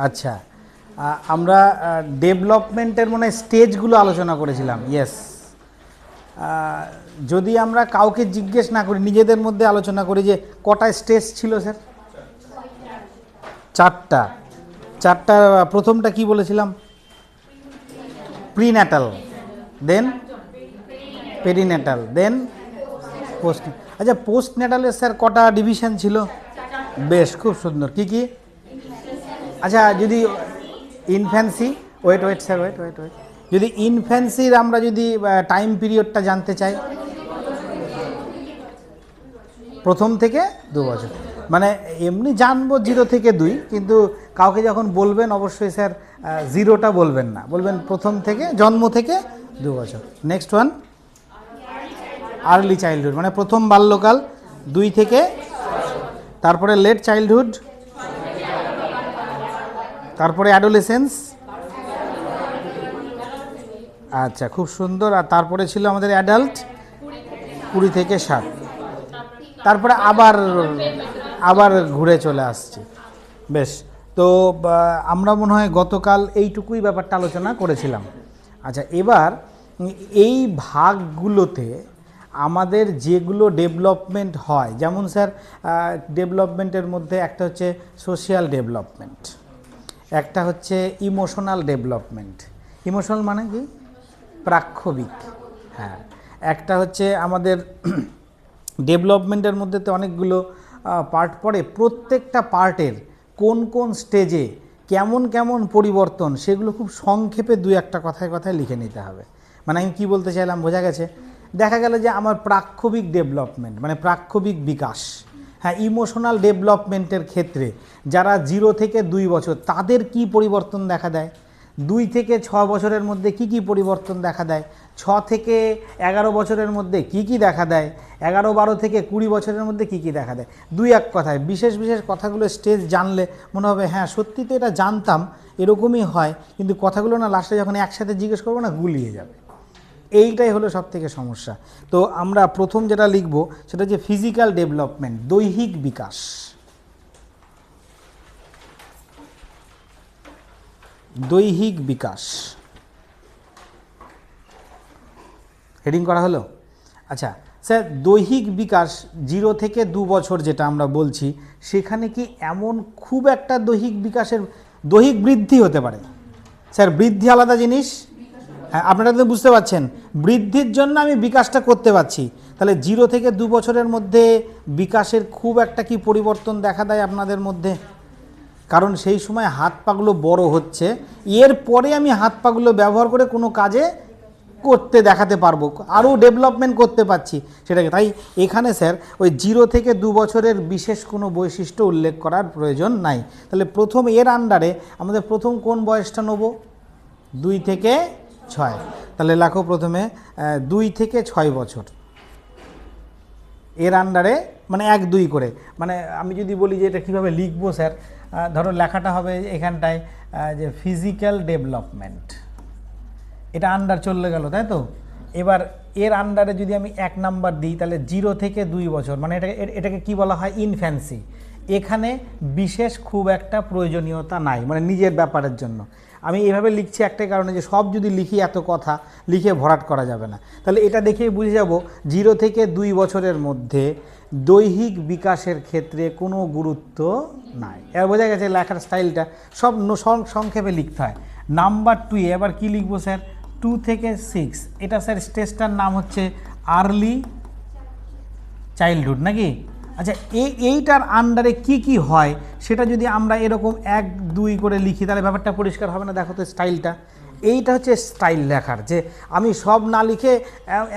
আচ্ছা, আমরা ডেভেলপমেন্টের মানে স্টেজগুলো আলোচনা করেছিলাম। ইয়েস, যদি আমরা কাউকে জিজ্ঞেস না করি, নিজেদের মধ্যে আলোচনা করি যে কটা স্টেজ ছিল স্যার? চারটা। প্রথমটা কি বলেছিলাম? প্রিন্যাটাল, দেন পেরিন্যাটাল, দেন পোস্ট। আচ্ছা, পোস্ট ন্যাটালের স্যার কটা ডিভিশন ছিল? বেশ, খুব সুন্দর। কি কি? আচ্ছা, যদি ইনফ্যান্সি, ওয়েট স্যার, ওয়েট, যদি ইনফ্যান্সির আমরা যদি টাইম পিরিয়ডটা জানতে চাই, প্রথম থেকে 2 বছর, মানে এমনি জানবো 0 থেকে 2, কিন্তু কাউকে যখন বলবেন অবশ্যই স্যার 0টা বলবেন না, বলবেন প্রথম থেকে, জন্ম থেকে 2 বছর। নেক্সট ওয়ান আর্লি চাইল্ডহুড, মানে প্রথম বাল্যকাল 2 থেকে, তারপরে লেট চাইল্ডহুড, তারপরে অ্যাডোলেসেন্স। আচ্ছা, খুব সুন্দর। আর তারপরে ছিল আমাদের অ্যাডাল্ট 20 থেকে 60, তারপরে আবার ঘুরে চলে আসছি। বেশ, তো আমরা মনে হয় গতকাল এইটুকুই ব্যাপারটা আলোচনা করেছিলাম। আচ্ছা, এবার এই ভাগগুলোতে আমাদের যেগুলো ডেভেলপমেন্ট হয়, যেমন স্যার ডেভেলপমেন্টের মধ্যে একটা হচ্ছে সোশ্যাল ডেভেলপমেন্ট, একটা হচ্ছে ইমোশনাল ডেভেলপমেন্ট। ইমোশনাল মানে কি? প্রাক্ষবিক। হ্যাঁ, একটা হচ্ছে আমাদের ডেভেলপমেন্টের মধ্যে তো অনেকগুলো পার্ট পড়ে, প্রত্যেকটা পার্টের কোন কোন স্টেজে কেমন কেমন পরিবর্তন, সেগুলো খুব সংক্ষেপে 2-1 কথায় লিখে নিতে হবে। মানে আমি কি বলতে চাইলাম, বোঝা গেছে? দেখা গেল যে আমার প্রাক্ষবিক ডেভেলপমেন্ট মানে প্রাক্ষবিক বিকাশ। হ্যাঁ, ইমোশনাল ডেভেলপমেন্টের ক্ষেত্রে যারা 0 থেকে 2 বছর, তাদের কি পরিবর্তন দেখা দেয়? 2 থেকে 6 বছরের মধ্যে কি কি পরিবর্তন দেখা দেয়? 6 থেকে 11 বছরের মধ্যে কি কি দেখা দেয়? 11-12 থেকে 20 বছরের মধ্যে কি কি দেখা দেয়? 2-1 কথায় বিশেষ কথাগুলো স্টেজ জানলে মনে হবে হ্যাঁ সত্যি তো এটা জানতাম, এরকমই হয়, কিন্তু কথাগুলো না লাস্টে যখন একসাথে জিজ্ঞেস করবো না, গুলিয়ে যাবে। এইটাই হলো সব থেকে সমস্যা। তো আমরা প্রথম যেটা লিখব সেটা হচ্ছে ফিজিক্যাল ডেভেলপমেন্ট, দৈহিক বিকাশ। দৈহিক বিকাশ হেডিং করা হলো। আচ্ছা স্যার, দৈহিক বিকাশ 0 থেকে 2 বছর যেটা আমরা বলছি, সেখানে কি এমন খুব একটা দৈহিক বিকাশের, দৈহিক বৃদ্ধি হতে পারে স্যার? বৃদ্ধি আলাদা জিনিস। হ্যাঁ, আপনারা তো বুঝতে পারছেন, বৃদ্ধির জন্য আমি বিকাশটা করতে পারছি। তাহলে 0 থেকে 2 বছরের মধ্যে বিকাশের খুব একটা কি পরিবর্তন দেখা দেয় আপনাদের মধ্যে? কারণ সেই সময় হাত পাগুলো বড় হচ্ছে, এরপরে আমি হাত পাগুলো ব্যবহার করে কোনো কাজে করতে দেখাতে পারবো, আরও ডেভেলপমেন্ট করতে পারছি সেটাকে। তাই এখানে স্যার ওই 0 থেকে 2 বছরের বিশেষ কোনো বৈশিষ্ট্য উল্লেখ করার প্রয়োজন নাই। তাহলে প্রথম এর আন্ডারে আমাদের প্রথম কোন বয়সটা নেব? 2 থেকে 6। তাহলে লেখো প্রথমে 2 থেকে 6 বছর এর আন্ডারে, মানে 1-2 করে। মানে আমি যদি বলি যে এটা কীভাবে লিখবো স্যার, ধরো লেখাটা হবে এখানটায় যে ফিজিক্যাল ডেভেলপমেন্ট, এটা আন্ডার চলে গেল, তাই তো? এবার এর আন্ডারে যদি আমি 1 নাম্বার দিই, তাহলে 0 থেকে 2 বছর, মানে এটাকে কি বলা হয়? ইনফ্যান্সি। এখানে বিশেষ খুব একটা প্রয়োজনীয়তা নাই, মানে নিজের ব্যাপারের জন্য আমি এভাবে লিখছি একটাই কারণে, যে সব যদি লিখি এত কথা লিখে ভরাট করা যাবে না। তাহলে এটা দেখেই বুঝে যাব 0 থেকে 2 বছরের মধ্যে দৈহিক বিকাশের ক্ষেত্রে কোনো গুরুত্ব নাই। এবার বোঝা গেছে লেখার স্টাইলটা, সব সংক্ষেপে লিখতে হয়। নাম্বার 2 এবার কি লিখবো স্যার? 2 থেকে 6, এটা স্যার স্টেজটার নাম হচ্ছে আর্লি চাইল্ডহুড, নাকি? আচ্ছা, এইটার আন্ডারে কি কি হয় সেটা যদি আমরা এরকম 1-2 করে লিখি, তাহলে ব্যাপারটা পরিষ্কার হবে না? দেখো তো স্টাইলটা, এইটা হচ্ছে স্টাইল লেখার, যে আমি সব না লিখে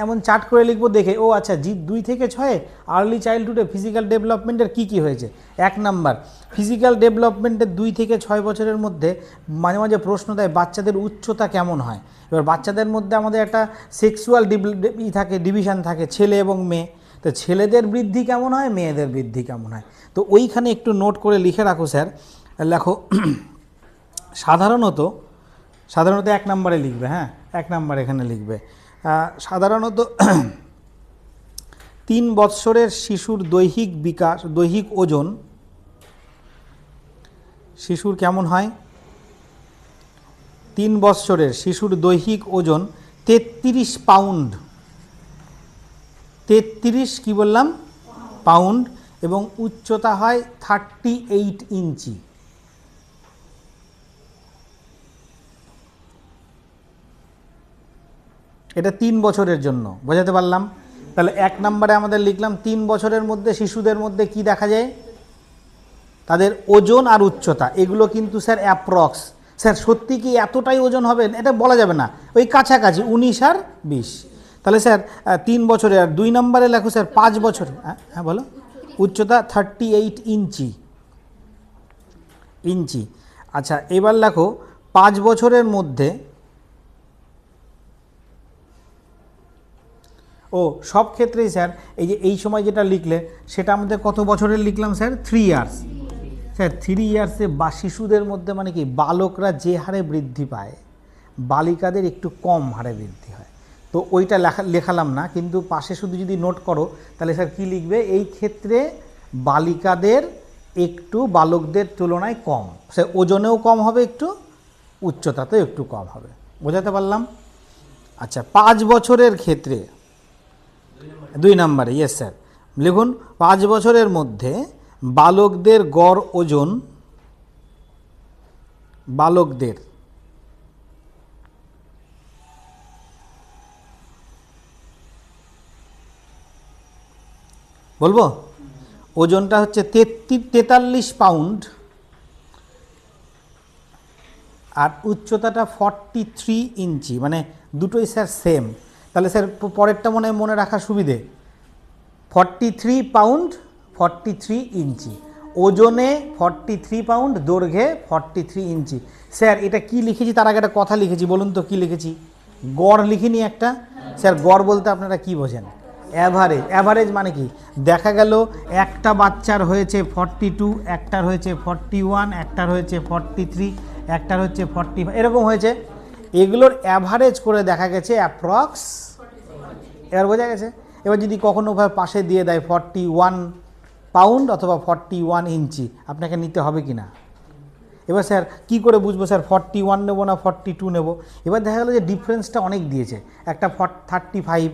এমন চার্ট করে লিখবো, দেখে ও আচ্ছা 2 থেকে 6 আর্লি চাইল্ডহুডে ফিজিক্যাল ডেভেলপমেন্টের কি কি হয়েছে। 1 নাম্বার, ফিজিক্যাল ডেভেলপমেন্টের 2 থেকে 6 বছরের মধ্যে মাঝে মাঝে প্রশ্ন দেয় বাচ্চাদের উচ্চতা কেমন হয়। এবার বাচ্চাদের মধ্যে আমাদের একটা সেক্সুয়াল থাকে, ডিভিশন থাকে, ছেলে এবং মেয়ে। তো ছেলেদের বৃদ্ধি কেমন হয়, মেয়েদের বৃদ্ধি কেমন হয়, তো ওইখানে একটু নোট করে লিখে রাখো স্যার। লেখো সাধারণত 1 নম্বরে লিখবে। হ্যাঁ, 1 নম্বর এখানে লিখবে। সাধারণত 3 বৎসরের শিশুর দৈহিক বিকাশ, দৈহিক ওজন শিশুর কেমন হয়? 3 বৎসরের শিশুর দৈহিক ওজন 33 পাউন্ড, 33 কি বললাম পাউন্ড, এবং উচ্চতা হয় 38 ইঞ্চি। এটা 3 বছরের জন্য, বোঝাতে পারলাম? তাহলে 1 নম্বরে আমাদের লিখলাম 3 বছরের মধ্যে শিশুদের মধ্যে কি দেখা যায়, তাদের ওজন আর উচ্চতা, এগুলো কিন্তু স্যার অ্যাপ্রক্স। স্যার সত্যি কি এতটাই ওজন হবে এটা বলা যাবে না, ওই কাছাকাছি 19 আর 20। তাহলে স্যার 3 বছরে। আর 2 নম্বরে লেখো স্যার 5 বছরে। হ্যাঁ বলো। উচ্চতা 38 ইঞ্চি। আচ্ছা এবার লেখো 5 বছরের মধ্যে, ও সব ক্ষেত্রেই স্যার এই যে এই সময় যেটা লিখলে সেটা আমাদের কত বছরের লিখলাম স্যার? 3 ইয়ার্স। স্যার 3 ইয়ার্সে বা শিশুদের মধ্যে মানে কি বালকরা যে হারে বৃদ্ধি পায় বালিকাদের একটু কম হারে বৃদ্ধি হয়, তো ওইটা লেখালাম না, কিন্তু পাশে শুধু যদি নোট করো তাহলে স্যার কী লিখবে, এই ক্ষেত্রে বালিকাদের একটু বালকদের তুলনায় কম, সে ওজনেও কম হবে, একটু উচ্চতাতেও একটু কম হবে, বোঝাতে পারলাম? আচ্ছা 5 বছরের ক্ষেত্রে 2 নম্বরে, ইয়েস স্যার, লিখুন 5 বছরের মধ্যে বালকদের গড় ওজন, বালকদের বলবো ওজনটা হচ্ছে 43 পাউন্ড আর উচ্চতাটা 43 ইঞ্চি, মানে দুটোই স্যার সেম। তাহলে স্যার পরেরটা মনে রাখার সুবিধে, 43 পাউন্ড 43 ইঞ্চি, ওজনে 43 পাউন্ড, দৈর্ঘ্যে 43 ইঞ্চি। স্যার এটা কি লিখেছি তার আগে একটা কথা লিখেছি, বলুন তো কি লিখেছি? গড় লিখিনি একটা। স্যার গড় বলতে আপনারা কি বোঝেন? অ্যাভারেজ। অ্যাভারেজ মানে কি, দেখা গেল একটা বাচ্চার হয়েছে 42, একটার হয়েছে 41, একটার হয়েছে 43, একটার হচ্ছে 45, এরকম হয়েছে, এগুলোর অ্যাভারেজ করে দেখা গেছে অ্যাপ্রক্স। এবার বোঝা গেছে? এবার যদি কখনো পাশে দিয়ে দেয় 41 পাউন্ড অথবা 41 ইঞ্চি, আপনাকে নিতে হবে কি না? এবার স্যার কি করে বুঝবো স্যার 41 নেবো না 42 নেব? এবার দেখা গেলো যে ডিফারেন্সটা অনেক দিয়েছে, একটা 35,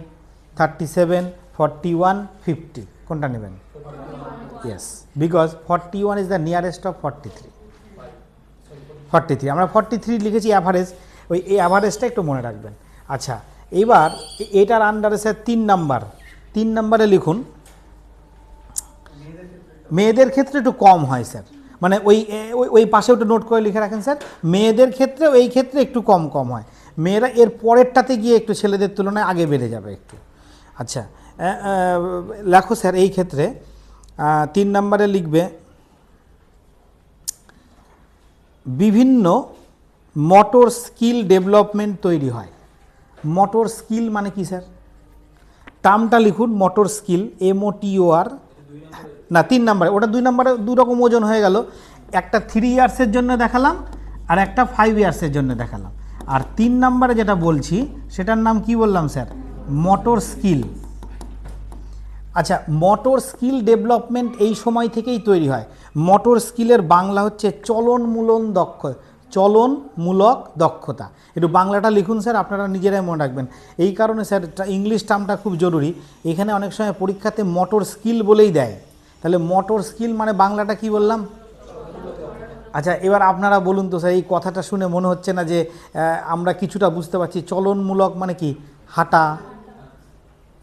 37, 41, 50, কোনটা নেবেন? Yes, because 41 is the nearest of 43। আমরা 43 লিখেছি অ্যাভারেজ, ওই এই অ্যাভারেজটা একটু মনে রাখবেন। আচ্ছা এবার এটার আন্ডারে স্যার 3 নম্বরে লিখুন, মেয়েদের ক্ষেত্রে একটু কম হয় স্যার, মানে ওই পাশে একটু নোট করে লিখে রাখেন স্যার, মেয়েদের ক্ষেত্রে এই ক্ষেত্রে একটু কম হয়, মেয়েরা এর পরেরটাতে গিয়ে একটু ছেলেদের তুলনায় আগে বেড়ে যাবে একটু। আচ্ছা লেখো স্যার এই ক্ষেত্রে 3 নম্বরে লিখবে, বিভিন্ন মোটর স্কিল ডেভেলপমেন্ট তৈরি হয়। মোটর স্কিল মানে কি স্যার? টার্মটা লিখুন, মোটর স্কিল, MOTOR, না 3 নম্বরে, ওটা 2 নম্বরে 2 রকম ওজন হয়ে গেল, একটা 3 ইয়ার্সের জন্য দেখালাম আর একটা 5 ইয়ার্সের জন্য দেখালাম, আর 3 নম্বরে যেটা বলছি সেটার নাম কি বললাম স্যার? Motor skill. আচ্ছা মোটর স্কিল ডেভেলপমেন্ট এই সময় থেকেই তৈরি হয়। মোটর স্কিলের বাংলা হচ্ছে চলনমূলক দক্ষতা। একটু বাংলাটা লিখুন স্যার, আপনারা নিজেরাই মনে রাখবেন। এই কারণে স্যার ইংলিশ টার্মটা খুব জরুরি, এখানে অনেক সময় পরীক্ষাতে মোটর স্কিল বলেই দেয়, তাহলে মোটর স্কিল মানে বাংলাটা কি বললাম? আচ্ছা এবার আপনারা বলুন তো স্যার, এই কথাটা শুনে মনে হচ্ছে না যে আমরা কিছুটা বুঝতে পারছি? চলনমূলক মানে কি? হাঁটা।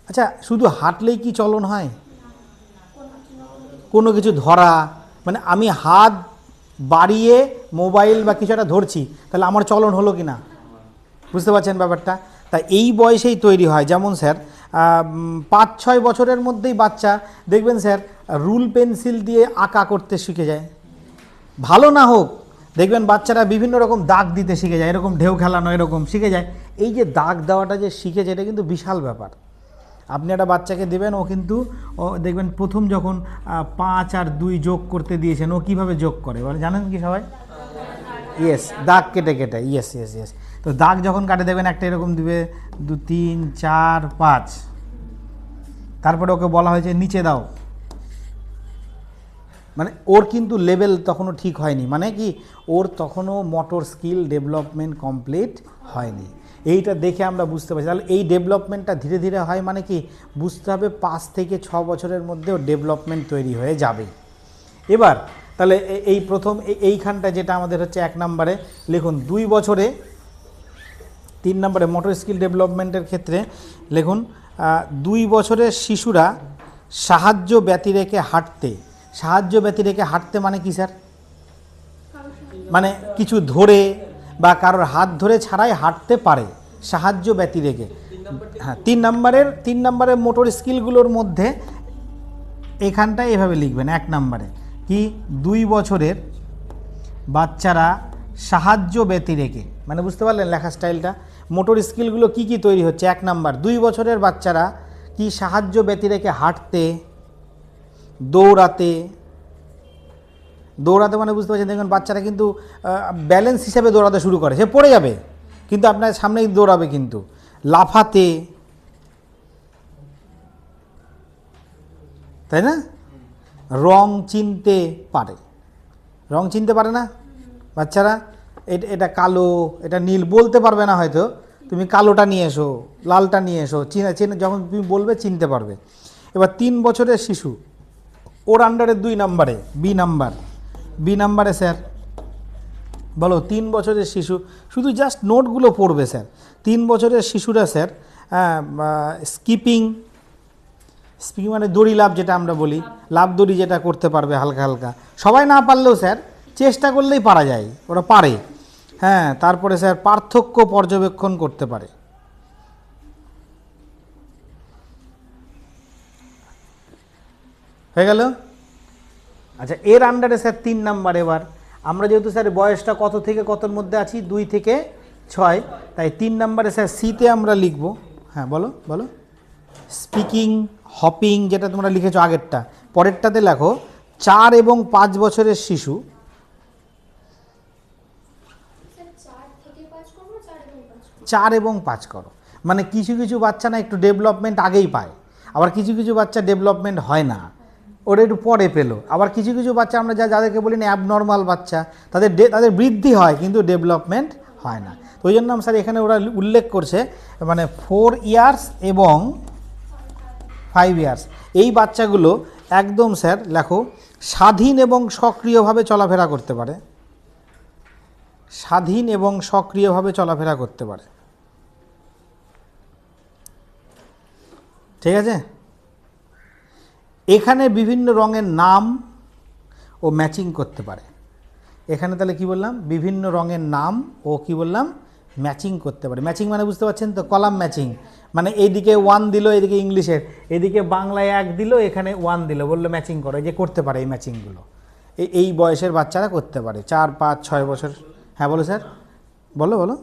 আচ্ছা শুধু হাঁটলেই কি চলন হয়? কোনো কিছু ধরা, মানে আমি হাত বাড়িয়ে মোবাইল বা কিছু একটা ধরছি, তাহলে আমার চলন হলো কি না? বুঝতে পারছেন ব্যাপারটা? তাই এই বয়সেই তৈরি হয়। যেমন স্যার 5-6 বছরের মধ্যেই বাচ্চা দেখবেন স্যার রুল পেন্সিল দিয়ে আঁকা করতে শিখে যায়, ভালো না হোক দেখবেন বাচ্চারা বিভিন্ন রকম দাগ দিতে শিখে যায়, এরকম ঢেউ খেলানো এরকম শিখে যায়। এই যে দাগ দেওয়াটা যে শিখেছে, এটা কিন্তু বিশাল ব্যাপার। আপনি একটা বাচ্চাকে দেবেন, ও কিন্তু দেখবেন প্রথম যখন 5 আর 2 যোগ করতে দিয়েছেন, ও কীভাবে যোগ করে বলে জানেন কি সবাই? ইয়েস, দাগ কেটে ইয়েস। তো দাগ যখন কাটে দেবেন একটা এরকম দিবে 2, 3, 4, 5, তারপরে ওকে বলা হয়েছে নিচে দাও, মানে ওর কিন্তু লেভেল তখনও ঠিক হয়নি, মানে কি ওর তখনও মোটর স্কিল ডেভেলপমেন্ট কমপ্লিট হয়নি। এইটা দেখে আমরা বুঝতে পারছি তাহলে এই ডেভেলপমেন্টটা ধীরে ধীরে হয়, মানে কি বুঝতে হবে 5 থেকে 6 বছরের মধ্যে ওর ডেভেলপমেন্ট তৈরি হয়ে যাবে। এবার তাহলে এই প্রথম এইখানটা যেটা আমাদের হচ্ছে 1 নম্বরে লিখুন 2 বছরে, 3 নম্বরে মোটর স্কিল ডেভেলপমেন্টের ক্ষেত্রে লিখুন 2 বছরের শিশুরা সাহায্য ব্যতিরেকে হাঁটতে। সাহায্য ব্যতিরেকে হাঁটতে মানে কি স্যার? মানে কিছু ধরে বা কারোর হাত ধরে ছাড়াই হাঁটতে পারে, সাহায্য ব্যতিরেকে। হ্যাঁ, 3 নম্বরের মোটর স্কিলগুলোর মধ্যে এখানটায় এভাবে লিখবেন 1 নম্বরে কি 2 বছরের বাচ্চারা সাহায্য ব্যতিরেকে, মানে বুঝতে পারলেন লেখা স্টাইলটা? মোটর স্কিলগুলো কি কি তৈরি হচ্ছে? 1 নম্বর 2 বছরের বাচ্চারা কি সাহায্য ব্যতিরেকে হাঁটতে, দৌড়াতে। দৌড়াতে মানে বুঝতে পারছেন, দেখুন বাচ্চারা কিন্তু ব্যালেন্স হিসাবে দৌড়াতে শুরু করে, সে পড়ে যাবে কিন্তু আপনার সামনেই দৌড়াবে, কিন্তু লাফাতে, তাই না? রং চিনতে পারে। রং চিনতে পারে না বাচ্চারা? এটা কালো, এটা নীল, বলতে পারবে না হয়তো, তুমি কালোটা নিয়ে এসো, লালটা নিয়ে এসো, চিনে যখন তুমি বলবে চিনতে পারবে। এবার 3 বছরের শিশু, ওর আন্ডারে 2 নম্বরে বি নাম্বারে স্যার বলো 3 বছরের শিশু, শুধু জাস্ট নোটগুলো পড়বে স্যার। 3 বছরের শিশুরা স্যার স্কিপিং মানে দড়ি লাফ, যেটা আমরা বলি লাফ দড়ি, যেটা করতে পারবে হালকা হালকা, সবাই না পারলেও স্যার চেষ্টা করলেই পারা যায়, ওরা পারে। হ্যাঁ, তারপরে স্যার পার্থক্য পর্যবেক্ষণ করতে পারে। হয়ে গেল? আচ্ছা, এর আন্ডারে স্যার 3 নাম্বার। এবার আমরা যেহেতু স্যার বয়সটা কত থেকে কতর মধ্যে আছি, 2 থেকে 6, তাই 3 নাম্বারে স্যার সিতে আমরা লিখব। হ্যাঁ বলো বলো। স্পিকিং, হপিং, যেটা তোমরা লিখেছো আগেরটা, পরেরটাতে লেখো 4 এবং 5 বছরের শিশু। 4 এবং 5 করো, মানে কিছু কিছু বাচ্চা না একটু ডেভেলপমেন্ট আগেই পায়, আবার কিছু কিছু বাচ্চা ডেভেলপমেন্ট হয় না, ওরা একটু পরে পেলো। আবার কিছু কিছু বাচ্চা আমরা যাদেরকে বলি না অ্যাবনর্মাল বাচ্চা, তাদের বৃদ্ধি হয় কিন্তু ডেভেলপমেন্ট হয় না। তো ওই জন্য স্যার এখানে ওরা উল্লেখ করছে মানে 4 ইয়ার্স এবং 5 ইয়ার্স, এই বাচ্চাগুলো একদম স্যার লেখো স্বাধীন এবং সক্রিয়ভাবে চলাফেরা করতে পারে। স্বাধীন এবং সক্রিয়ভাবে চলাফেরা করতে পারে, ঠিক আছে? এখানে বিভিন্ন রঙের নাম ও ম্যাচিং করতে পারে। এখানে তাহলে কি বললাম? বিভিন্ন রঙের নাম ও কি বললাম? ম্যাচিং করতে পারে। ম্যাচিং মানে বুঝতে পারছেন তো, কলাম ম্যাচিং, মানে এইদিকে 1 দিল, এদিকে ইংলিশের, এদিকে বাংলায় 1 দিল, এখানে 1 দিল, বললো ম্যাচিং করো, এই যে করতে পারে এই ম্যাচিংগুলো, এই বয়সের বাচ্চারা করতে পারে, 4, 5, 6 বছর। হ্যাঁ বলো স্যার, বলো বলো।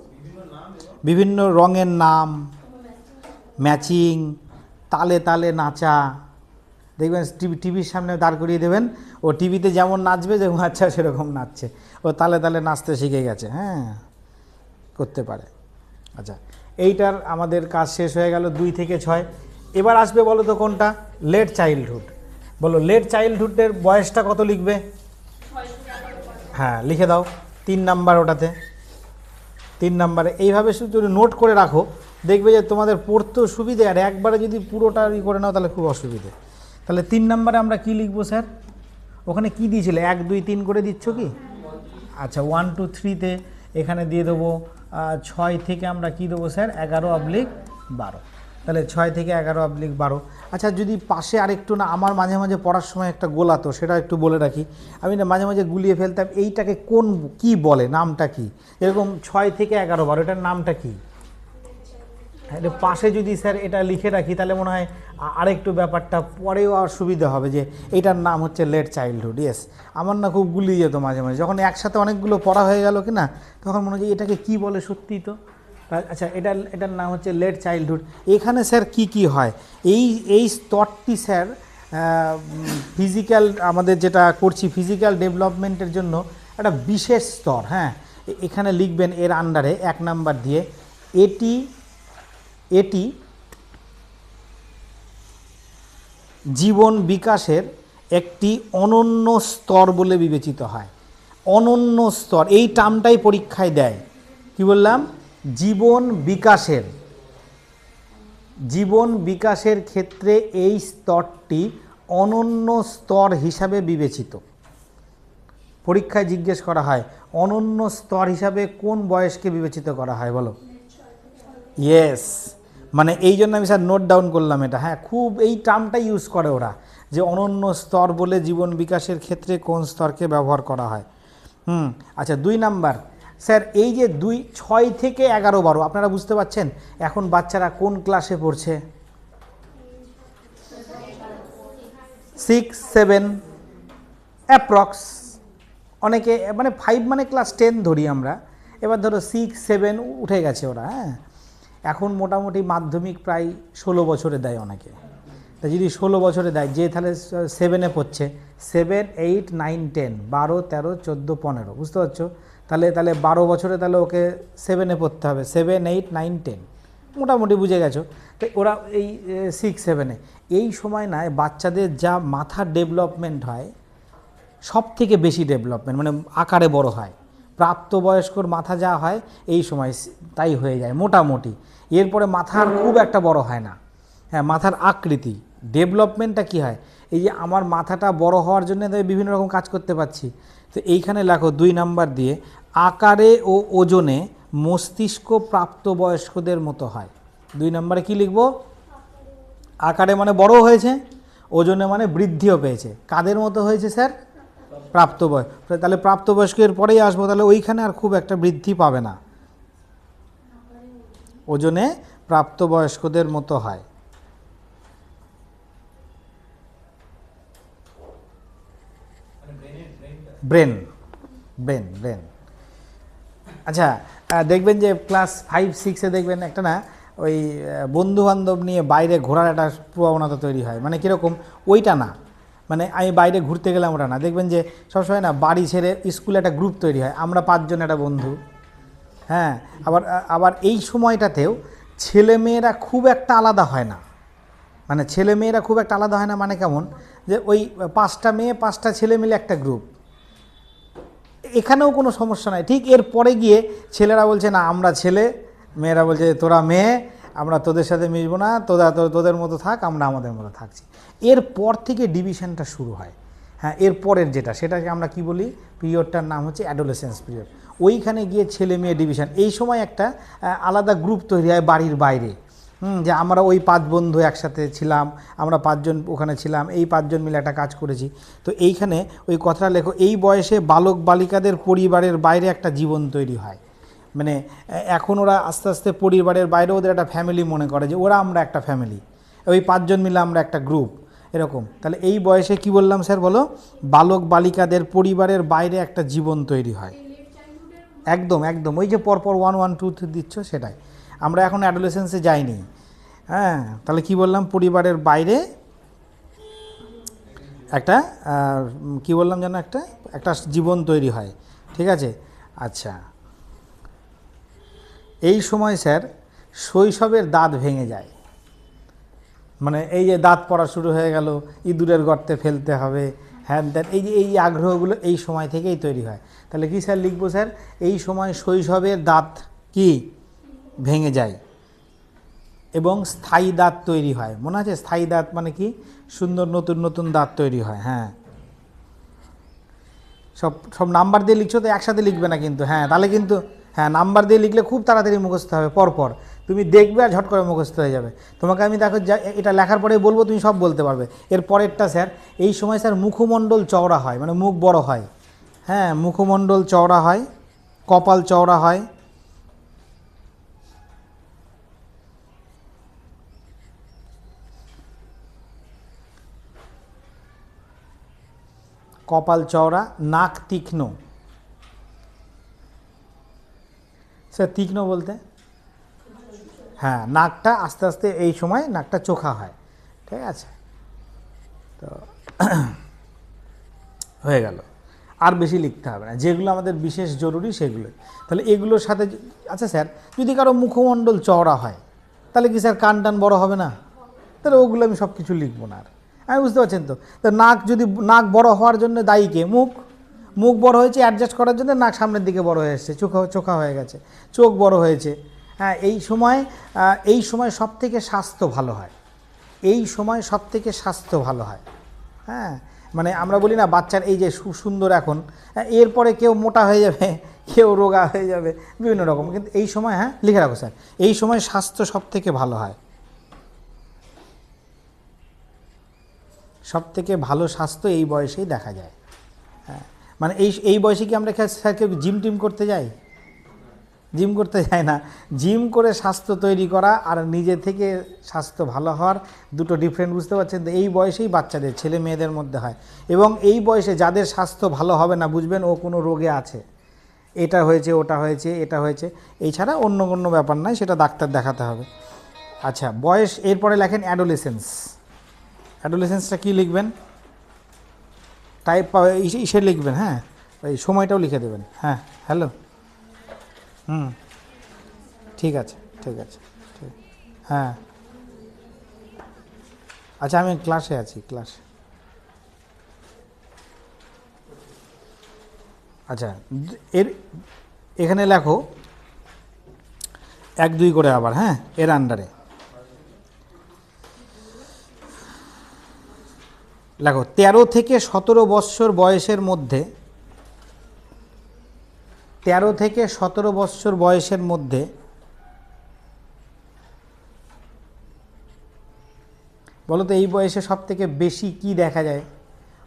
বিভিন্ন রঙের নাম, ম্যাচিং, তালে তালে নাচা। দেখবেন টিভির সামনে দাঁড় করিয়ে দেবেন, ও টিভিতে যেমন নাচবে, যেমন আচ্ছা সেরকম নাচছে, ও তালে তালে নাচতে শিখে গেছে। হ্যাঁ, করতে পারে। আচ্ছা, এইটার আমাদের কাজ শেষ হয়ে গেল 2 থেকে 6। এবার আসবে বলো তো কোনটা? Late childhood. বলো লেট চাইল্ডহুডের বয়সটা কত লিখবে? হ্যাঁ লিখে দাও 3 নাম্বার, ওটাতে 3 নাম্বারে এইভাবে শুধু যদি নোট করে রাখো, দেখবে যে তোমাদের পড়তেও সুবিধে, আর একবারে যদি পুরোটা করে নাও তাহলে খুব অসুবিধে। তাহলে 3 নাম্বারে আমরা কি লিখবো স্যার? ওখানে কি দিয়েছিলে? 1, 2, 3 করে দিচ্ছ কি? আচ্ছা, 1, 2, 3-তে এখানে দিয়ে দেবো 6 থেকে আমরা কি দেবো স্যার? 11/12। তাহলে 6 থেকে 11/12। আচ্ছা, যদি পাশে আরেকটু না, আমার মাঝে মাঝে পড়ার সময় একটা গোলাতো, সেটা একটু বলে রাখি, আমি না মাঝে মাঝে গুলিয়ে ফেলতাম, এইটাকে কি বলে, নামটা কি? এরকম 6 থেকে 11/12, এটার নামটা কি? এটা পাশে যদি স্যার এটা লিখে রাখি, তাহলে মনে হয় আরেকটু ব্যাপারটা পরেও আর সুবিধা হবে, যে এটার নাম হচ্ছে লেট চাইল্ডহুড। ইয়েস, আমার না খুব গুলিয়ে যেত মাঝে মাঝে, যখন একসাথে অনেকগুলো পড়া হয়ে গেল কি না, তখন মনে হয় এটাকে কি বলে সত্যিই তো। আচ্ছা, এটার নাম হচ্ছে লেট চাইল্ডহুড। এখানে স্যার কি কি হয়? এই স্তরটি স্যার ফিজিক্যাল, আমাদের যেটা করছি ফিজিক্যাল ডেভেলপমেন্টের জন্য একটা বিশেষ স্তর। হ্যাঁ, এখানে লিখবেন এর আন্ডারে 1 নাম্বার দিয়ে, এটি জীবন বিকাশের একটি অনন্য স্তর বলে বিবেচিত হয়। অনন্য স্তর এই টার্মটাই পরীক্ষায় দেয়। কি বললাম? জীবন বিকাশের ক্ষেত্রে এই স্তরটি অনন্য স্তর হিসাবে বিবেচিত। পরীক্ষায় জিজ্ঞেস করা হয় অনন্য স্তর হিসাবে কোন বয়সকে বিবেচিত করা হয় বলো? ইয়েস, মানে এই জন্য আমি স্যার নোট ডাউন করলাম এটা। হ্যাঁ, খুব এই টার্মটা ইউজ করে ওরা, যে অনন্য স্তর বলে জীবন বিকাশের ক্ষেত্রে কোন স্তরকে ব্যবহার করা হয়। আচ্ছা, 2 নাম্বার স্যার, এই যে 6 থেকে 11, 12, আপনারা বুঝতে পারছেন এখন বাচ্চারা কোন ক্লাসে পড়ছে? 6, 7 অ্যাপ্রক্স। অনেকে মানে 5 মানে ক্লাস 10 ধরি আমরা, এবার ধরো 6, 7 উঠে গেছে ওরা। হ্যাঁ, এখন মোটামুটি মাধ্যমিক প্রায় 16 বছরে দেয় অনেকে। তা যদি 16 বছরে দেয়, যে তাহলে 7-এ পড়ছে, 7, 8, 9, 10, 12, 13, 14, 15, বুঝতে পারছো? তাহলে 12 বছরে তাহলে ওকে 7-এ পড়তে হবে। 7, 8, 9, 10 মোটামুটি বুঝে গেছো। তো ওরা এই 6, 7-এ এই সময় নয় বাচ্চাদের যা মাথার ডেভেলপমেন্ট হয়, সব থেকে বেশি ডেভেলপমেন্ট মানে আকারে বড় হয়। প্রাপ্তবয়স্কর মাথা যা হয় এই সময় তাই হয়ে যায় মোটামুটি। এরপরে মাথার খুব একটা বড় হয় না। হ্যাঁ, মাথার আকৃতি ডেভেলপমেন্টটা কি হয়, এই যে আমার মাথাটা বড় হওয়ার জন্য বিভিন্ন রকম কাজ করতে পারছি। তো এইখানে লেখো 2 নাম্বার দিয়ে, আকারে ও ওজনে মস্তিষ্ক প্রাপ্তবয়স্কদের মতো হয়। 2 নাম্বারে কি লিখবো? আকারে মানে বড় হয়েছে, ওজনে মানে বৃদ্ধিও পেয়েছে। কাদের মতো হয়েছে স্যার? প্রাপ্তবয়স্ক। তাহলে প্রাপ্তবয়স্কের পরেই আসবো, তাহলে ওইখানে আর খুব একটা বৃদ্ধি পাবে না। ওজনে প্রাপ্তবয়স্কদের মতো হয়। ব্রেন। আচ্ছা, দেখবেন যে ক্লাস 5, 6-এ দেখবেন একটা না ওই বন্ধুবান্ধব নিয়ে বাইরে ঘোরার একটা প্রবণতা তৈরি হয়। মানে কীরকম? ওইটা না, মানে আমি বাইরে ঘুরতে গেলাম ওটা না। দেখবেন যে সবসময় না বাড়ি ছেড়ে স্কুলে একটা গ্রুপ তৈরি হয়, আমরা 5 জন একটা বন্ধু। হ্যাঁ, আবার এই সময়টাতেও ছেলেমেয়েরা খুব একটা আলাদা হয় না। মানে ছেলেমেয়েরা খুব একটা আলাদা হয় না মানে কেমন? যে ওই 5টা মেয়ে 5টা ছেলে মিলে একটা গ্রুপ, এখানেও কোনো সমস্যা নাই। ঠিক এর পরে গিয়ে ছেলেরা বলছে না আমরা ছেলে, মেয়েরা বলছে তোরা মেয়ে, আমরা তোদের সাথে মিশবো না, তোদের মতো থাক, আমরা আমাদের মতো থাকছি। এরপর থেকে ডিভিশনটা শুরু হয়। হ্যাঁ, এরপরের সেটাকে আমরা কি বলি? পিরিয়ডটার নাম হচ্ছে অ্যাডোলেসেন্স পিরিয়ড। ওইখানে গিয়ে ছেলে মেয়ে ডিভিশন, এই সময় একটা আলাদা গ্রুপ তৈরি হয় বাড়ির বাইরে। যে আমরা ওই 5 বন্ধু একসাথে ছিলাম, আমরা 5 জন ওখানে ছিলাম, এই 5 জন মিলে একটা কাজ করেছি। তো এইখানে ওই কথাটা লেখো, এই বয়সে বালক বালিকাদের পরিবারের বাইরে একটা জীবন তৈরি হয়। মানে এখন ওরা আস্তে আস্তে পরিবারের বাইরে ওদের একটা ফ্যামিলি মনে করে, যে ওরা আমরা একটা ফ্যামিলি, ওই 5 জন মিলে আমরা একটা গ্রুপ, এরকম। তাহলে এই বয়সে কি বললাম স্যার বলো? বালক বালিকাদের পরিবারের বাইরে একটা জীবন তৈরি হয়। একদম ওই যে পরপর 1, 1, 2, 3 দিচ্ছ সেটাই। আমরা এখন অ্যাডোলেসেন্সে যাইনি। হ্যাঁ, তাহলে কি বললাম? পরিবারের বাইরে একটা কি বললাম যেন, একটা জীবন তৈরি হয়। ঠিক আছে? আচ্ছা, এই সময় স্যার শৈশবের দাঁত ভেঙে যায়। মানে এই যে দাঁত পড়া শুরু হয়ে গেল, ইঁদুরের গর্তে ফেলতে হবে, হ্যান ত্যান, এই আগ্রহগুলো এই সময় থেকেই তৈরি হয়। তাহলে কি স্যার লিখবো স্যার? এই সময় শৈশবের দাঁত কি ভেঙে যায় এবং স্থায়ী দাঁত তৈরি হয়। মনে আছে স্থায়ী দাঁত মানে কি? সুন্দর নতুন নতুন দাঁত তৈরি হয়। হ্যাঁ, সব নাম্বার দিয়ে লিখছো তো, একসাথে লিখবে না কিন্তু। হ্যাঁ, তাহলে কিন্তু হ্যাঁ নাম্বার দিয়ে লিখলে খুব তাড়াতাড়ি মুখস্থ হবে, পরপর তুমি দেখবে আর ঝট করে মুখস্থ হয়ে যাবে। তোমাকে আমি দেখো এটা লেখার পরে বলবো, তুমি সব বলতে পারবে। এর পরেরটা স্যার, এই সময় স্যার মুখমণ্ডল চওড়া হয়, মানে মুখ বড় হয়। হ্যাঁ, মুখমণ্ডল চওড়া হয়, কপাল চওড়া হয়। কপাল চওড়া, নাক তীক্ষ্ণ। স্যার তীক্ষ্ণ বলতে? হ্যাঁ, নাকটা আস্তে আস্তে এই সময় নাকটা চোখা হয়। ঠিক আছে, তো হয়ে গেল। আর বেশি লিখতে হবে না, যেগুলো আমাদের বিশেষ জরুরি সেগুলোই। তাহলে এগুলোর সাথে আচ্ছা স্যার, যদি কারো মুখমণ্ডল চওড়া হয় তাহলে কি স্যার কান টান বড় হবে না? তাহলে ওগুলো আমি সব কিছু লিখবো না আর। আমি বুঝতে পারছেন তো? তো নাক যদি নাক বড় হওয়ার জন্য দায়ী কে? মুখ। মুখ বড় হয়েছে অ্যাডজাস্ট করার জন্য, নাক সামনের দিকে বড় হয়ে এসছে, চোখা হয়ে গেছে, চোখ বড় হয়েছে। হ্যাঁ, এই সময় সব থেকে স্বাস্থ্য ভালো হয়, এই সময় সব থেকে স্বাস্থ্য ভালো হয়। হ্যাঁ, মানে আমরা বলি না বাচ্চার এই যে সুন্দর এখন, এরপরে কেউ মোটা হয়ে যাবে, কেউ রোগা হয়ে যাবে, বিভিন্ন রকম, কিন্তু এই সময়, হ্যাঁ লিখে রাখো স্যার, এই সময় স্বাস্থ্য সব থেকে ভালো হয়, সব থেকে ভালো স্বাস্থ্য এই বয়সেই দেখা যায়। হ্যাঁ, মানে এই বয়সে কি আমরা স্যার কেউ জিম টিম করতে যাই? জিম করতে যায় না। জিম করে স্বাস্থ্য তৈরি করা আর নিজে থেকে স্বাস্থ্য ভালো হওয়ার দুটো ডিফারেন্ট, বুঝতে পারছেন তো? এই বয়সেই বাচ্চাদের, ছেলে মেয়েদের মধ্যে হয়, এবং এই বয়সে যাদের স্বাস্থ্য ভালো হবে না, বুঝবেন ও কোনো রোগে আছে, এটা হয়েছে, ওটা হয়েছে, এটা হয়েছে, এছাড়া অন্য কোনো ব্যাপার নয়, সেটা ডাক্তার দেখাতে হবে। আচ্ছা, বয়স, এরপরে লেখেন অ্যাডোলেসেন্স। অ্যাডোলেসেন্সটা কী লিখবেন? টাইপ ইসে লিখবেন, হ্যাঁ, এই সময়টাও লিখে দেবেন। হ্যাঁ, হ্যালো, ঠিক আছে, ঠিক আছে, ঠিক, হ্যাঁ, আচ্ছা আমি ক্লাসে আছি, ক্লাসে। আচ্ছা, এখানে লেখো 1-2 করে আবার, হ্যাঁ, এর আন্ডারে লেখো 13 থেকে 17 বৎসর বয়সের মধ্যে, 13 থেকে 17 বৎসর বয়সের মধ্যে বলো তো এই বয়সে সব থেকে বেশি কি দেখা যায়?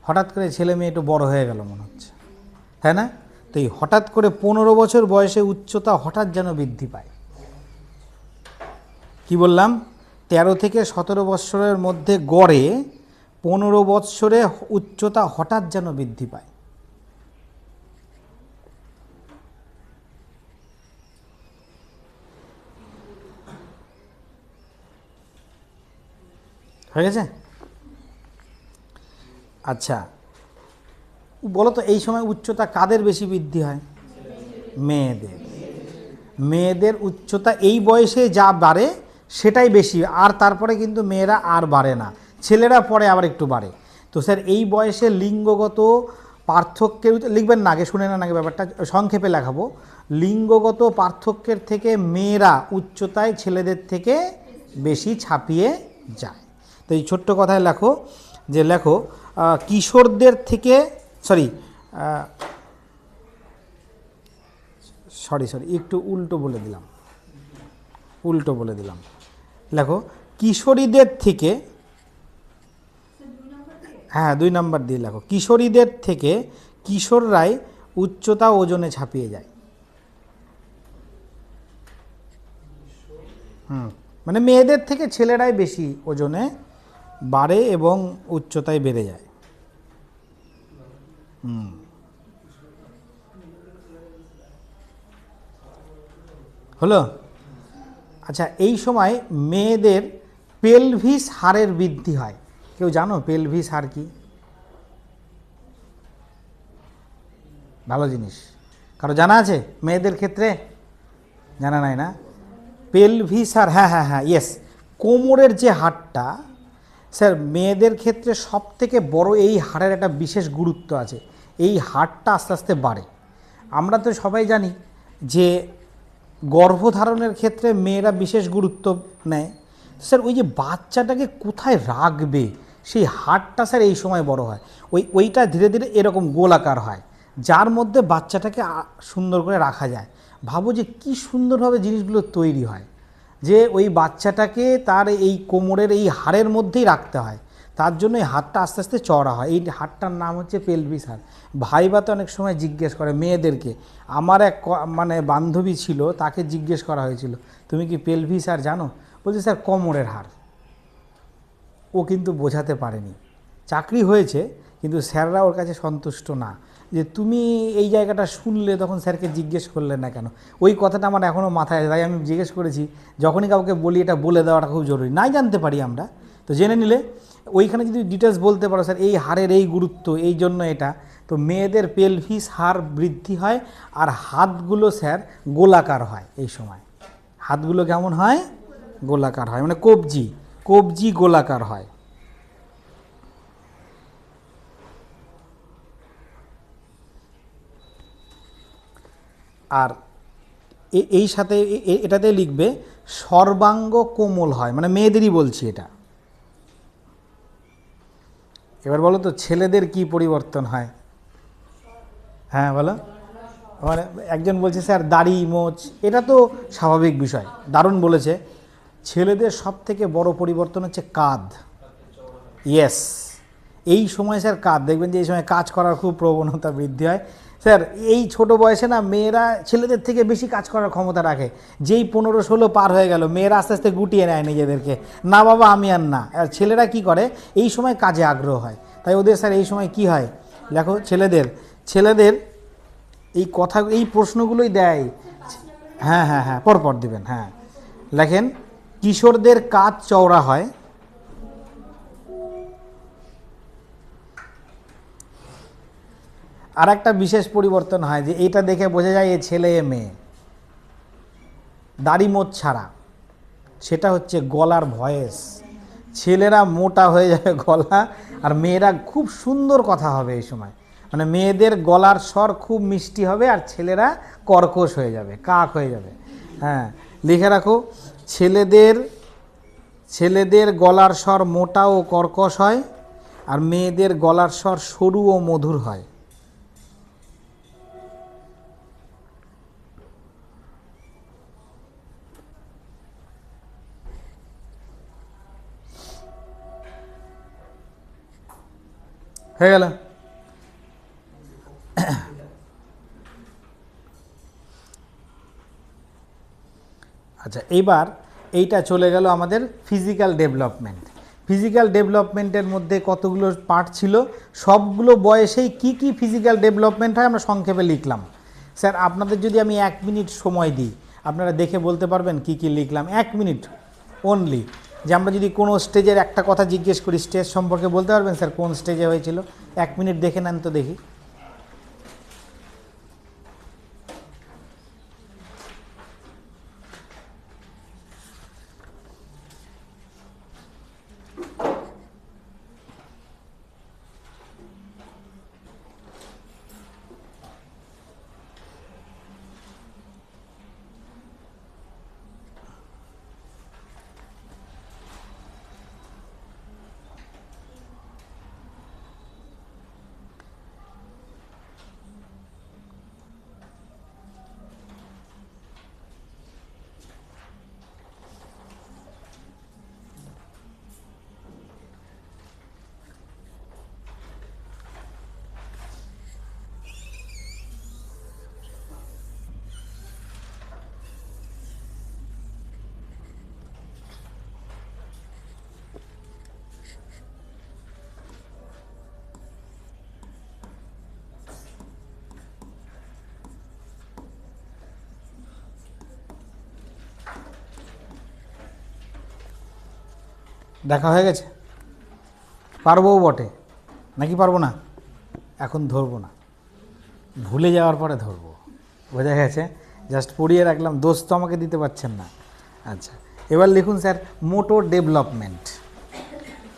হঠাৎ করে ছেলে মেয়ে একটু বড় হয়ে গেল মনে হচ্ছে, তাই না? তো এই হঠাৎ করে 15 বছর বয়সে উচ্চতা হঠাৎ যেন বৃদ্ধি পায়। কি বললাম? 13 থেকে 17 বৎসরের মধ্যে গড়ে 15 বৎসরে উচ্চতা হঠাৎ যেন বৃদ্ধি পায়। হয়ে গেছে? আচ্ছা, বলো তো এই সময় উচ্চতা কাদের বেশি বৃদ্ধি হয়? মেয়েদের। মেয়েদের উচ্চতা এই বয়সে যা বাড়ে সেটাই বেশি, আর তারপরে কিন্তু মেয়েরা আর বাড়ে না, ছেলেরা পরে আবার একটু বাড়ে। তো স্যার এই বয়সে লিঙ্গগত পার্থক্যের, লিখবেন না আগে, শুনে নেন আগে ব্যাপারটা, সংক্ষেপে লেখাবো। লিঙ্গগত পার্থক্যের থেকে মেয়েরা উচ্চতায় ছেলেদের থেকে বেশি ছাপিয়ে যায়। তো এই ছোট্ট কথায় লেখো, যে লেখো কিশোরদের থেকে, সরি একটু উল্টো বলে দিলাম, লেখো কিশোরীদের থেকে, হ্যাঁ 2 নম্বর দিয়ে লেখো, কিশোরীদের থেকে কিশোররাই উচ্চতা ওজনে ছাপিয়ে যায়। মানে মেয়েদের থেকে ছেলেরাই বেশি ওজনে বাড়ে এবং উচ্চতায় বেড়ে যায়। হলো? আচ্ছা, এই সময় মেয়েদের পেলভিস হাড়ের বৃদ্ধি হয়। কেউ জানো পেলভিস হাড় কি? ভালো জিনিস, কারো জানা আছে? মেয়েদের ক্ষেত্রে জানা নাই না? পেলভিস হাড়, হ্যাঁ হ্যাঁ হ্যাঁ, ইয়েস, কোমরের যে হাড়টা, স্যার মেয়েদের ক্ষেত্রে সব থেকে বড় এই হাড়ের একটা বিশেষ গুরুত্ব আছে। এই হাড়টা আস্তে আস্তে বাড়ে। আমরা তো সবাই জানি যে গর্ভধারণের ক্ষেত্রে মেয়েরা বিশেষ গুরুত্ব নেয়। স্যার ওই যে বাচ্চাটাকে কোথায় রাখবে, সেই হাড়টা স্যার এই সময় বড় হয়, ওইটা ধীরে ধীরে এরকম গোলাকার হয়, যার মধ্যে বাচ্চাটাকে সুন্দর করে রাখা যায়। ভাবো যে কি সুন্দরভাবে জিনিসগুলো তৈরি হয়, যে ওই বাচ্চাটাকে তার এই কোমরের এই হাড়ের মধ্যেই রাখতে হয়, তার জন্য এই হাড়টা আস্তে আস্তে চওড়া হয়। এই হাড়টার নাম হচ্ছে পেলভিস হাড়। ভাইবাতে অনেক সময় জিজ্ঞেস করে মেয়েদেরকে, আমার এক মানে বান্ধবী ছিল, তাকে জিজ্ঞেস করা হয়েছিল তুমি কি পেলভিস হাড় জানো? বলছি স্যার কোমরের হাড়। ও কিন্তু বোঝাতে পারেনি, চাকরি হয়েছে কিন্তু স্যাররা ওর কাছে সন্তুষ্ট না, যে তুমি এই জায়গাটা শুনলে তখন স্যারকে জিজ্ঞেস করলে না কেন। ওই কথাটা আমার এখনও মাথায় আছে, তাই আমি জিজ্ঞেস করেছি, যখনই কাউকে বলি এটা বলে দেওয়াটা খুব জরুরি, নাই জানতে পারি আমরা তো জেনে নিলে ওইখানে যদি ডিটেলস বলতে পারো স্যার এই হাড়ের এই গুরুত্ব, এই জন্য এটা। তো মেয়েদের পেলভিস হাড় বৃদ্ধি হয়, আর হাতগুলো স্যার গোলাকার হয় এই সময়। হাতগুলো কেমন হয়? গোলাকার হয়, মানে কবজি গোলাকার হয়। আর এই সাথে এটাতে লিখবে সর্বাঙ্গ কোমল হয়, মানে মেয়েদেরই বলছি এটা। এবার বলো তো ছেলেদের কি পরিবর্তন হয়? হ্যাঁ বলো। মানে একজন বলছে স্যার দাড়ি মোচ, এটা তো স্বাভাবিক বিষয়, দারুণ বলেছে। ছেলেদের সব থেকে বড় পরিবর্তন হচ্ছে কাঁধ। ইয়েস, এই সময় স্যার কাঁধ দেখবেন যে এই সময় কাজ করার খুব প্রবণতা বৃদ্ধি হয়। স্যার এই ছোট বয়সে না মেয়েরা ছেলেদের থেকে বেশি কাজ করার ক্ষমতা রাখে। যেই 15-16 পার হয়ে গেল মেয়েরা আস্তে আস্তে গুটিয়ে নেয় নিজেদেরকে, না বাবা আমি আর না। আর ছেলেরা কি করে, এই সময় কাজে আগ্রহ হয়, তাই ওদের স্যার এই সময় কি হয় দেখো, ছেলেদের এই কথা এই প্রশ্নগুলোই দেয়। হ্যাঁ হ্যাঁ হ্যাঁ, পরপর দিবেন। হ্যাঁ লেখেন, কিশোরদের কাঁধ চওড়া হয়, আর একটা বিশেষ পরিবর্তন হয় যে এইটা দেখে বোঝা যায় এ ছেলে এ মেয়ে, দাড়ি মোচ ছাড়া, সেটা হচ্ছে গলার ভয়েস। ছেলেরা মোটা হয়ে যাবে গলা, আর মেয়েরা খুব সুন্দর কথা হবে এই সময়, মানে মেয়েদের গলার স্বর খুব মিষ্টি হবে, আর ছেলেরা কর্কশ হয়ে যাবে, কাক হয়ে যাবে। হ্যাঁ লিখে রাখো, ছেলেদের গলার স্বর মোটা ও কর্কশ হয়, আর মেয়েদের গলার স্বর সরু ও মধুর হয়। হয়ে গেল। আচ্ছা এইবার এইটা চলে গেল আমাদের ফিজিক্যাল ডেভেলপমেন্ট। ফিজিক্যাল ডেভেলপমেন্টের মধ্যে কতগুলো পার্ট ছিল, সবগুলো বয়সেই কি কি ফিজিক্যাল ডেভেলপমেন্ট হয় আমরা সংক্ষেপে লিখলাম। স্যার আপনাদের যদি আমি 1 মিনিট সময় দিই, আপনারা দেখে বলতে পারবেন কি কি লিখলাম? 1 মিনিট অনলি। যে আমরা যদি কোনো স্টেজের একটা কথা জিজ্ঞেস করি, স্টেজ সম্পর্কে বলতে পারবেন স্যার কোন স্টেজে হয়েছিল? 1 মিনিট দেখে নেন তো দেখি। দেখা হয়ে গেছে? পারবও বটে, নাকি পারবো না? এখন ধরবো না, ভুলে যাওয়ার পরে ধরবো, বোঝা গেছে? জাস্ট পড়িয়ে রাখলাম, দোষ তো আমাকে দিতে পারছেন না। আচ্ছা এবার লিখুন sir motor development.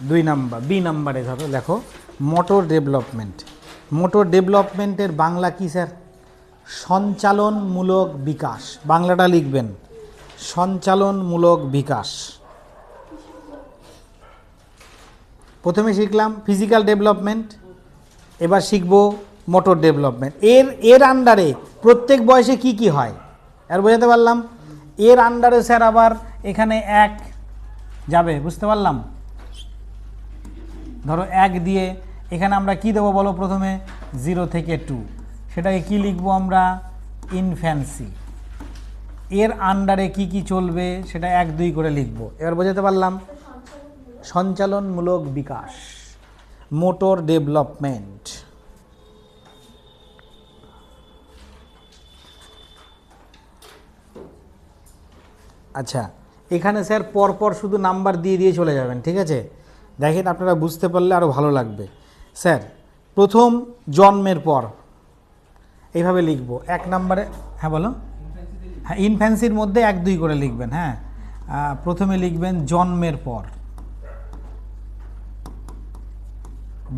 2 number, B নাম্বারে ধরো লেখো মোটর ডেভেলপমেন্ট। মোটর ডেভেলপমেন্টের বাংলা কি স্যার? সঞ্চালনমূলক বিকাশ। বাংলাটা লিখবেন সঞ্চালনমূলক বিকাশ। প্রথমে শিখলাম ফিজিক্যাল ডেভেলপমেন্ট, এবার শিখব মোটর ডেভেলপমেন্ট। এর আন্ডারে প্রত্যেক বয়সে কি কি হয় আর বোঝাতে পারলাম। এর আন্ডারে স্যার আবার এখানে 1 যাবে, বুঝতে পারলাম? ধরো 1 দিয়ে এখানে আমরা কি দেবো বলো? প্রথমে 0 থেকে 2, সেটাকে কি লিখবো আমরা? ইনফ্যান্সি। এর আন্ডারে কি কি চলবে সেটা 1, 2 করে লিখবো। এবার বোঝাতে পারলাম? সঞ্চালনমূলক বিকাশ, মোটর ডেভেলপমেন্ট। আচ্ছা এখানে স্যার পরপর শুধু নাম্বার দিয়ে দিয়ে চলে যাবেন, ঠিক আছে? দেখেন আপনারা বুঝতে পারলে আরও ভালো লাগবে। স্যার প্রথম জন্মের পর এইভাবে লিখব 1 নম্বরে। হ্যাঁ বলো। হ্যাঁ ইনফ্যান্সির মধ্যে 1, 2 করে লিখবেন। হ্যাঁ প্রথমে লিখবেন জন্মের পর।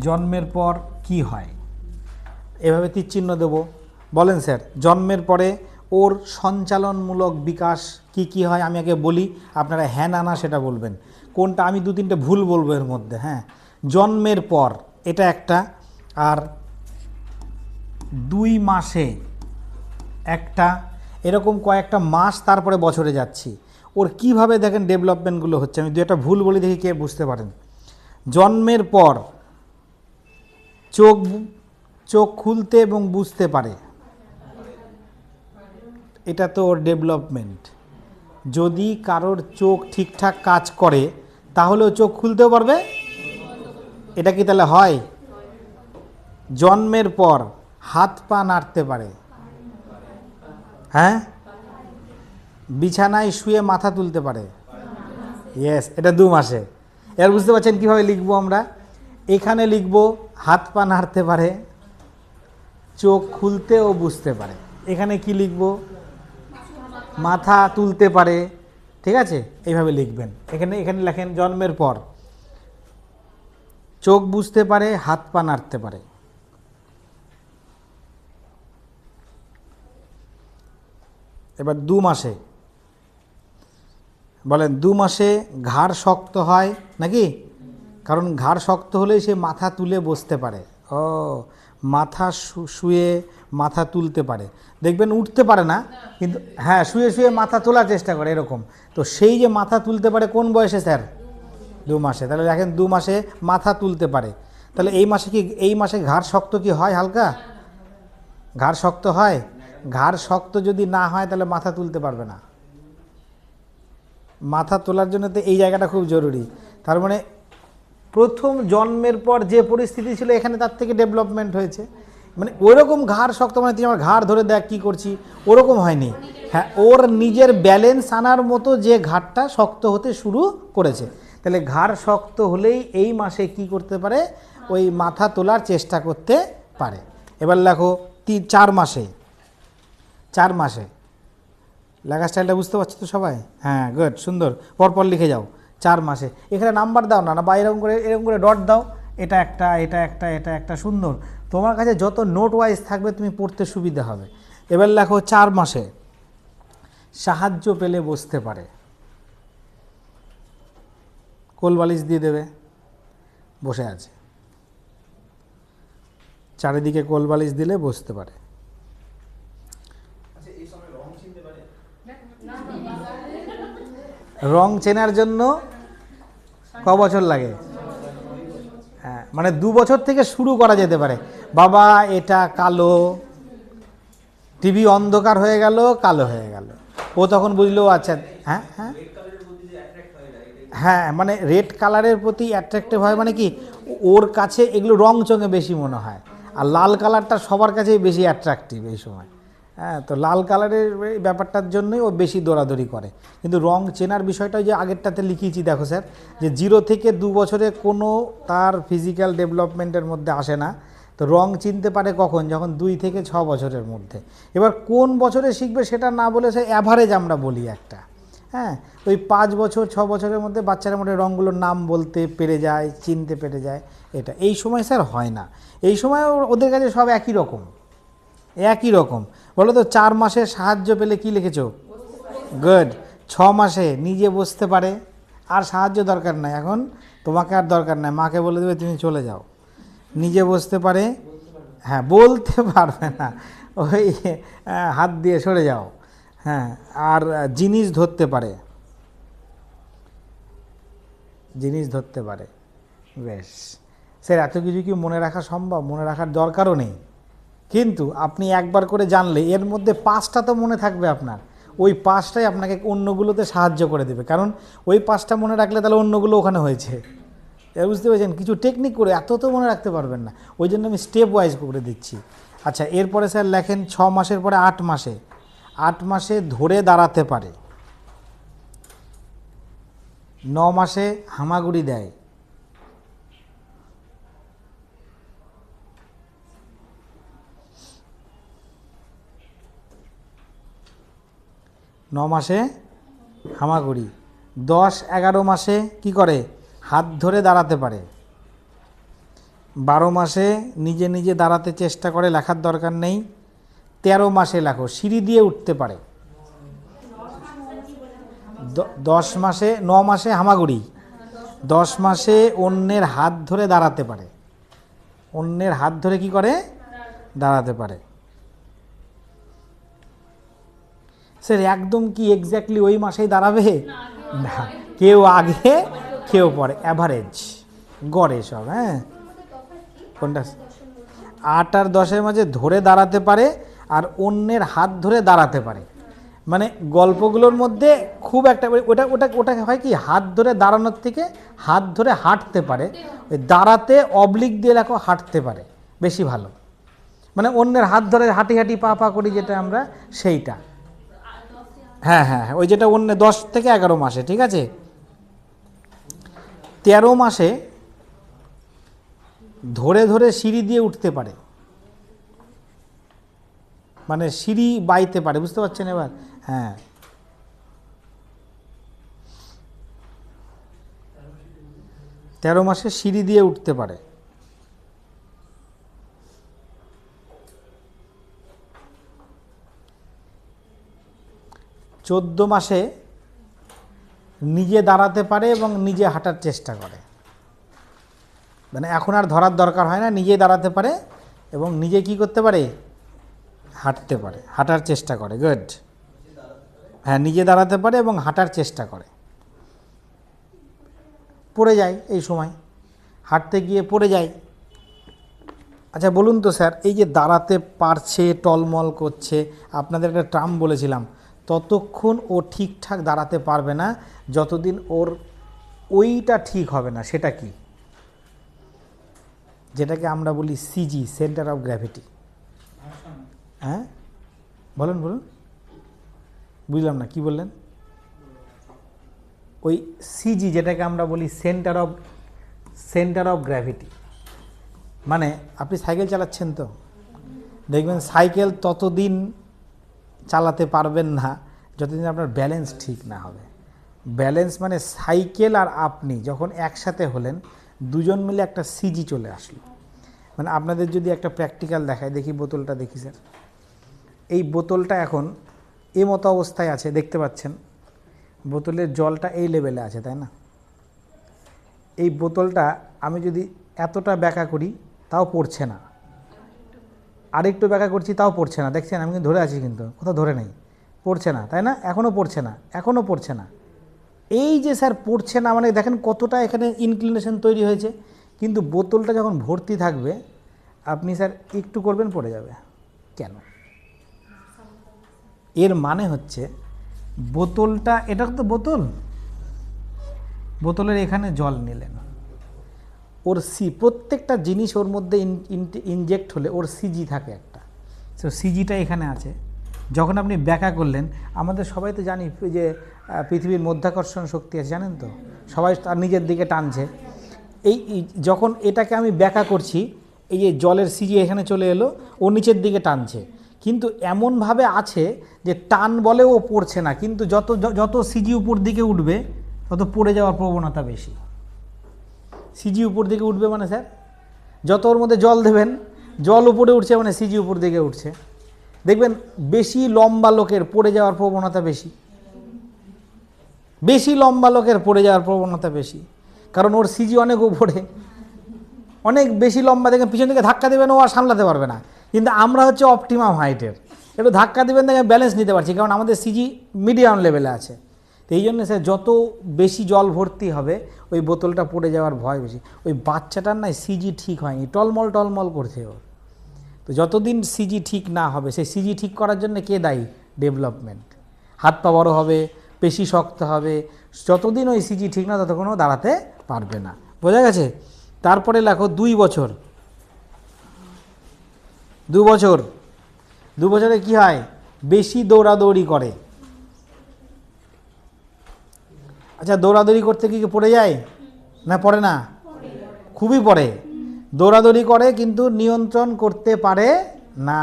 জন্মের পর কি হয়, এভাবে তীরচিহ্ন দেব। বলেন স্যার জন্মের পরে ওর সঞ্চালনমূলক বিকাশ কি কি হয় আমি আগে বলি, আপনারা হ্যাঁ না না সেটা বলবেন কোনটা। আমি 2-3টে ভুল বলবো এর মধ্যে। হ্যাঁ, জন্মের পর এটা একটা, আর 2 মাসে একটা, এরকম কয়েকটা মাস তারপরে বছরে যাচ্ছি। ওর কিভাবে দেখেন ডেভেলপমেন্টগুলো হচ্ছে, আমি 2-একটা ভুল বলি দেখি কে বুঝতে পারেন। জন্মের পর চোখ খুলতে এবং বুঝতে পারে, এটা তো ওর ডেভেলপমেন্ট। যদি কারোর চোখ ঠিকঠাক কাজ করে তাহলেও চোখ খুলতেও পারবে, এটা কি তাহলে হয়? জন্মের পর হাত পা নাড়তে পারে, হ্যাঁ, বিছানায় শুয়ে মাথা তুলতে পারে, ইয়েস, এটা 2 মাসে। এর বুঝতে পারছেন কীভাবে লিখবো আমরা? এখানে লিখবো হাত পা নাড়তে পারে, চোখ খুলতে ও বুঝতে পারে। এখানে কি লিখবো? মাথা তুলতে পারে, ঠিক আছে, এইভাবে লিখবেন। এখানে লেখেন জন্মের পর চোখ বুঝতে পারে, হাত পা নাড়তে পারে। এবার 2 মাসে বলেন, 2 মাসে ঘাড় শক্ত হয় নাকি? কারণ ঘাড় শক্ত হলেই সে মাথা তুলে বসতে পারে। ও, মাথা শুয়ে মাথা তুলতে পারে, দেখবেন উঠতে পারে না কিন্তু হ্যাঁ শুয়ে শুয়ে মাথা তোলার চেষ্টা করে এরকম। তো সেই যে মাথা তুলতে পারে কোন বয়সে স্যার? 2 মাসে। তাহলে দেখেন 2 মাসে মাথা তুলতে পারে। তাহলে এই মাসে ঘাড় শক্ত কি হয়? হালকা ঘাড় শক্ত হয়? ঘাড় শক্ত যদি না হয় তাহলে মাথা তুলতে পারবে না। মাথা তোলার জন্য তো এই জায়গাটা খুব জরুরি। তার মানে প্রথম জন্মের পর যে পরিস্থিতি ছিল এখানে তার থেকে ডেভেলপমেন্ট হয়েছে। মানে ওইরকম ঘাড় শক্ত মানে তুই আমার ঘাড় ধরে দেখ কী করছি, ওরকম হয়নি। হ্যাঁ, ওর নিজের ব্যালেন্স আনার মতো যে ঘাড়টা শক্ত হতে শুরু করেছে। তাহলে ঘাড় শক্ত হলেই এই মাসে কি করতে পারে? ওই মাথা তোলার চেষ্টা করতে পারে। এবার লেখো 4 মাসে। 4 মাসে লেখা স্টাইলটা বুঝতে পারছো তো সবাই? হ্যাঁ, গুড, সুন্দর, পরপর লিখে যাও। 4 মাসে এখানে নাম্বার দাও না, বা এরকম করে ডট দাও, এটা একটা, এটা একটা, এটা একটা, সুন্দর। তোমার কাছে যত নোট ওয়াইজ থাকবে তুমি পড়তে সুবিধা হবে। এবার লেখো 4 মাসে সাহায্য পেলে বসতে পারে, কোল বালিশ দিয়ে দেবে, বসে আছে, চারিদিকে কোল বালিশ দিলে বসতে পারে। রং চেনার জন্য ক বছর লাগে? হ্যাঁ, মানে 2 বছর থেকে শুরু করা যেতে পারে। বাবা এটা কালো, টিভি অন্ধকার হয়ে গেল, কালো হয়ে গেল, ও তখন বুঝলো আচ্ছা। হ্যাঁ হ্যাঁ হ্যাঁ, মানে রেড কালারের প্রতি অ্যাট্রাক্টিভ হয় মানে কি, ওর কাছে এগুলো রং চঙে বেশি মনে হয়, আর লাল কালারটা সবার কাছেই বেশি অ্যাট্রাকটিভ এই সময়। হ্যাঁ, তো লাল কালারের ব্যাপারটার জন্যই ও বেশি দৌড়াদৌড়ি করে। কিন্তু রং চেনার বিষয়টা যে আগেরটাতে লিখিয়েছি দেখো স্যার, যে 0 থেকে 2 বছরে কোনো তার ফিজিক্যাল ডেভেলপমেন্টের মধ্যে আসে না। তো রং চিনতে পারে কখন? যখন 2 থেকে 6 বছরের মধ্যে। এবার কোন বছরে শিখবে সেটা না বলে সে অ্যাভারেজ আমরা বলি একটা। হ্যাঁ, ওই 5 বছর 6 বছরের মধ্যে বাচ্চারা মধ্যে রঙগুলোর নাম বলতে পেরে যায়, চিনতে পেরে যায়। এটা এই সময় স্যার হয় না। এই সময় ওদের কাছে সব একই রকম, একই রকম। বলো তো 4 মাসে সাহায্য পেলে কি লিখেছো? গুড। 6 মাসে নিজে বসতে পারে, আর সাহায্য দরকার নাই, এখন তোমাকে আর দরকার নাই, মাকে বলে দেবে তুমি চলে যাও। নিজে বসতে পারে, হ্যাঁ, বলতে পারবে না, ওই হাত দিয়ে সরে যাও। হ্যাঁ, আর জিনিস ধরতে পারে, জিনিস ধরতে পারে। বেশ স্যার, এত কিছু কি মনে রাখা সম্ভব? মনে রাখার দরকারও নেই, কিন্তু আপনি একবার করে জানলে এর মধ্যে 5টা তো মনে থাকবে আপনার। ওই 5টাই আপনাকে অন্যগুলোতে সাহায্য করে দেবে, কারণ ওই 5টা মনে রাখলে তাহলে অন্যগুলো ওখানে হয়েছে। বুঝতে পেরেছেন? কিছু টেকনিক করে এত তো মনে রাখতে পারবেন না, ওই জন্য আমি স্টেপ ওয়াইজ করে দিচ্ছি। আচ্ছা, এরপরে স্যার লেখেন 6 মাসের পরে 8 মাসে। 8 মাসে ধরে দাঁড়াতে পারে, 9 মাসে হামাগুড়ি দেয়, 9 মাসে হামাগুড়ি। 10-11 মাসে কি করে? হাত ধরে দাঁড়াতে পারে। 12 মাসে নিজে নিজে দাঁড়াতে চেষ্টা করে, লেখার দরকার নেই। 13 মাসে লেখো সিঁড়ি দিয়ে উঠতে পারে। 10 মাসে, 9 মাসে হামাগুড়ি, 10 মাসে অন্যের হাত ধরে দাঁড়াতে পারে। অন্যের হাত ধরে কি করে? দাঁড়াতে পারে। স্যার একদম কি এক্স্যাক্টলি ওই মাসেই দাঁড়াবে? না, কেউ আগে কেউ পরে, অ্যাভারেজ, গড়ে সব। হ্যাঁ, কোনটা? 8 আর 10-এর মাঝে ধরে দাঁড়াতে পারে আর অন্যের হাত ধরে দাঁড়াতে পারে। মানে গল্পগুলোর মধ্যে খুব একটা ওটা ওটা ওটা হয় কি, হাত ধরে দাঁড়ানোর থেকে হাত ধরে হাঁটতে পারে। ওই দাঁড়াতে অবলিক দিয়ে লেখো হাঁটতে পারে, বেশি ভালো। মানে অন্যের হাত ধরে হাঁটি হাঁটি পা পা করি যেটা আমরা, সেইটা। হ্যাঁ হ্যাঁ হ্যাঁ, ওই যেটা অন্য 10 থেকে 11 মাসে, ঠিক আছে। 13 মাসে ধরে ধরে সিঁড়ি দিয়ে উঠতে পারে, মানে সিঁড়ি বাইতে পারে, বুঝতে পারছেন এবার? হ্যাঁ, তেরো মাসে সিঁড়ি দিয়ে উঠতে পারে। চোদ্দ মাসে নিজে দাঁড়াতে পারে এবং নিজে হাঁটার চেষ্টা করে। মানে এখন আর ধরার দরকার হয় না, নিজে দাঁড়াতে পারে এবং নিজে কি করতে পারে? হাঁটতে পারে, হাঁটার চেষ্টা করে। গুড। হ্যাঁ, নিজে দাঁড়াতে পারে এবং হাঁটার চেষ্টা করে। পড়ে যায় এই সময়, হাঁটতে গিয়ে পড়ে যায়। আচ্ছা বলুন তো স্যার, এই যে দাঁড়াতে পারছে, টলমল করছে, আপনাদের একটা টার্ম বলেছিলাম, ততক্ষণ ও ঠিকঠাক দাঁড়াতে পারবে না যতদিন ওর ওইটা ঠিক হবে না। সেটা কি? যেটাকে আমরা বলি সিজি, সেন্টার অফ গ্র্যাভিটি। হ্যাঁ বলুন বলুন, বুঝলাম না কি বললেন? ওই সিজি যেটাকে আমরা বলি সেন্টার অফ গ্র্যাভিটি। মানে আপনি সাইকেল চালাচ্ছেন তো, দেখবেন সাইকেল ততদিন চালাতে পারবেন না যতদিন আপনার ব্যালেন্স ঠিক না হবে। ব্যালেন্স মানে সাইকেল আর আপনি যখন একসাথে হলেন, দুজন মিলে একটা সিজি চলে আসলো। মানে আপনাদের যদি একটা প্র্যাকটিক্যাল দেখায়, দেখি বোতলটা দেখি স্যার। এই বোতলটা এখন এই মতো অবস্থায় আছে, দেখতে পাচ্ছেন বোতলের জলটা এই লেভেলে আছে, তাই না? এই বোতলটা আমি যদি এতটা ব্যাকা করি তাও পড়ছে না, আরেকটু ব্যাকা করছি তাও পড়ছে না। দেখছেন আমি কিন্তু ধরে আছি, কিন্তু কোথাও ধরে নেই, পড়ছে না, তাই না? এখনও পড়ছে না, এখনও পড়ছে না। এই যে স্যার পড়ছে না, মানে দেখেন কতটা এখানে ইনক্লিনেশন তৈরি হয়েছে। কিন্তু বোতলটা যখন ভর্তি থাকবে, আপনি স্যার একটু করবেন পড়ে যাবে। কেন? এর মানে হচ্ছে বোতলটা, এটা তো বোতল, বোতলের এখানে জল নিলেন, ওর প্রত্যেকটা জিনিস ওর মধ্যে ইনজেক্ট হলে ওর সিজি থাকে একটা, সো সিজিটা এখানে আছে। যখন আপনি ব্যাকা করলেন, আমাদের সবাই তো জানি যে পৃথিবীর মধ্যাকর্ষণ শক্তি আছে, জানেন তো, সবাই তার নিজের দিকে টানছে। এই যখন এটাকে আমি ব্যাকা করছি, এই যে জলের সিজি এখানে চলে এলো, ও নিচের দিকে টানছে, কিন্তু এমনভাবে আছে যে টান বলে ও পড়ছে না, কিন্তু যত যত সিজি উপর দিকে উঠবে তত পড়ে যাওয়ার প্রবণতা বেশি। সিজি উপর দিকে উঠবে মানে স্যার যত ওর মধ্যে জল দেবেন, জল উপরে উঠছে মানে সিজি উপর দিকে উঠছে। দেখবেন বেশি লম্বা লোকের পড়ে যাওয়ার প্রবণতা বেশি, বেশি লম্বা লোকের পড়ে যাওয়ার প্রবণতা বেশি, কারণ ওর সিজি অনেক উপরে, অনেক বেশি লম্বা। দেখেন পিছন দিকে ধাক্কা দেবেন, ও আর সামলাতে পারবে না। কিন্তু আমরা হচ্ছে অপটিমাম হাইটের, একটু ধাক্কা দেবেন দেখে ব্যালেন্স নিতে পারছি, কারণ আমাদের সিজি মিডিয়াম লেভেলে আছে। তো এই জন্য স্যার যত বেশি জল ভর্তি হবে, ওই বোতলটা পড়ে যাওয়ার ভয় বেশি। ওই বাচ্চাটার না সিজি ঠিক হয়নি, টলমল টলমল করছে ওর। তো যতদিন সিজি ঠিক না হবে, সেই সিজি ঠিক করার জন্য কে দায়ী? ডেভেলপমেন্ট। হাত পা বড় হবে, পেশি শক্ত হবে, যতদিন ওই সিজি ঠিক না ততক্ষণ দাঁড়াতে পারবে না। বোঝা গেছে? তারপরে লেখো 2 বছর। 2 বছর, 2 বছরে কি হয়? বেশি দৌড়াদৌড়ি করে। আচ্ছা দৌড়াদৌড়ি করতে কি পড়ে যায় না? পড়ে না? খুবই পড়ে। দৌড়াদৌড়ি করে কিন্তু নিয়ন্ত্রণ করতে পারে না।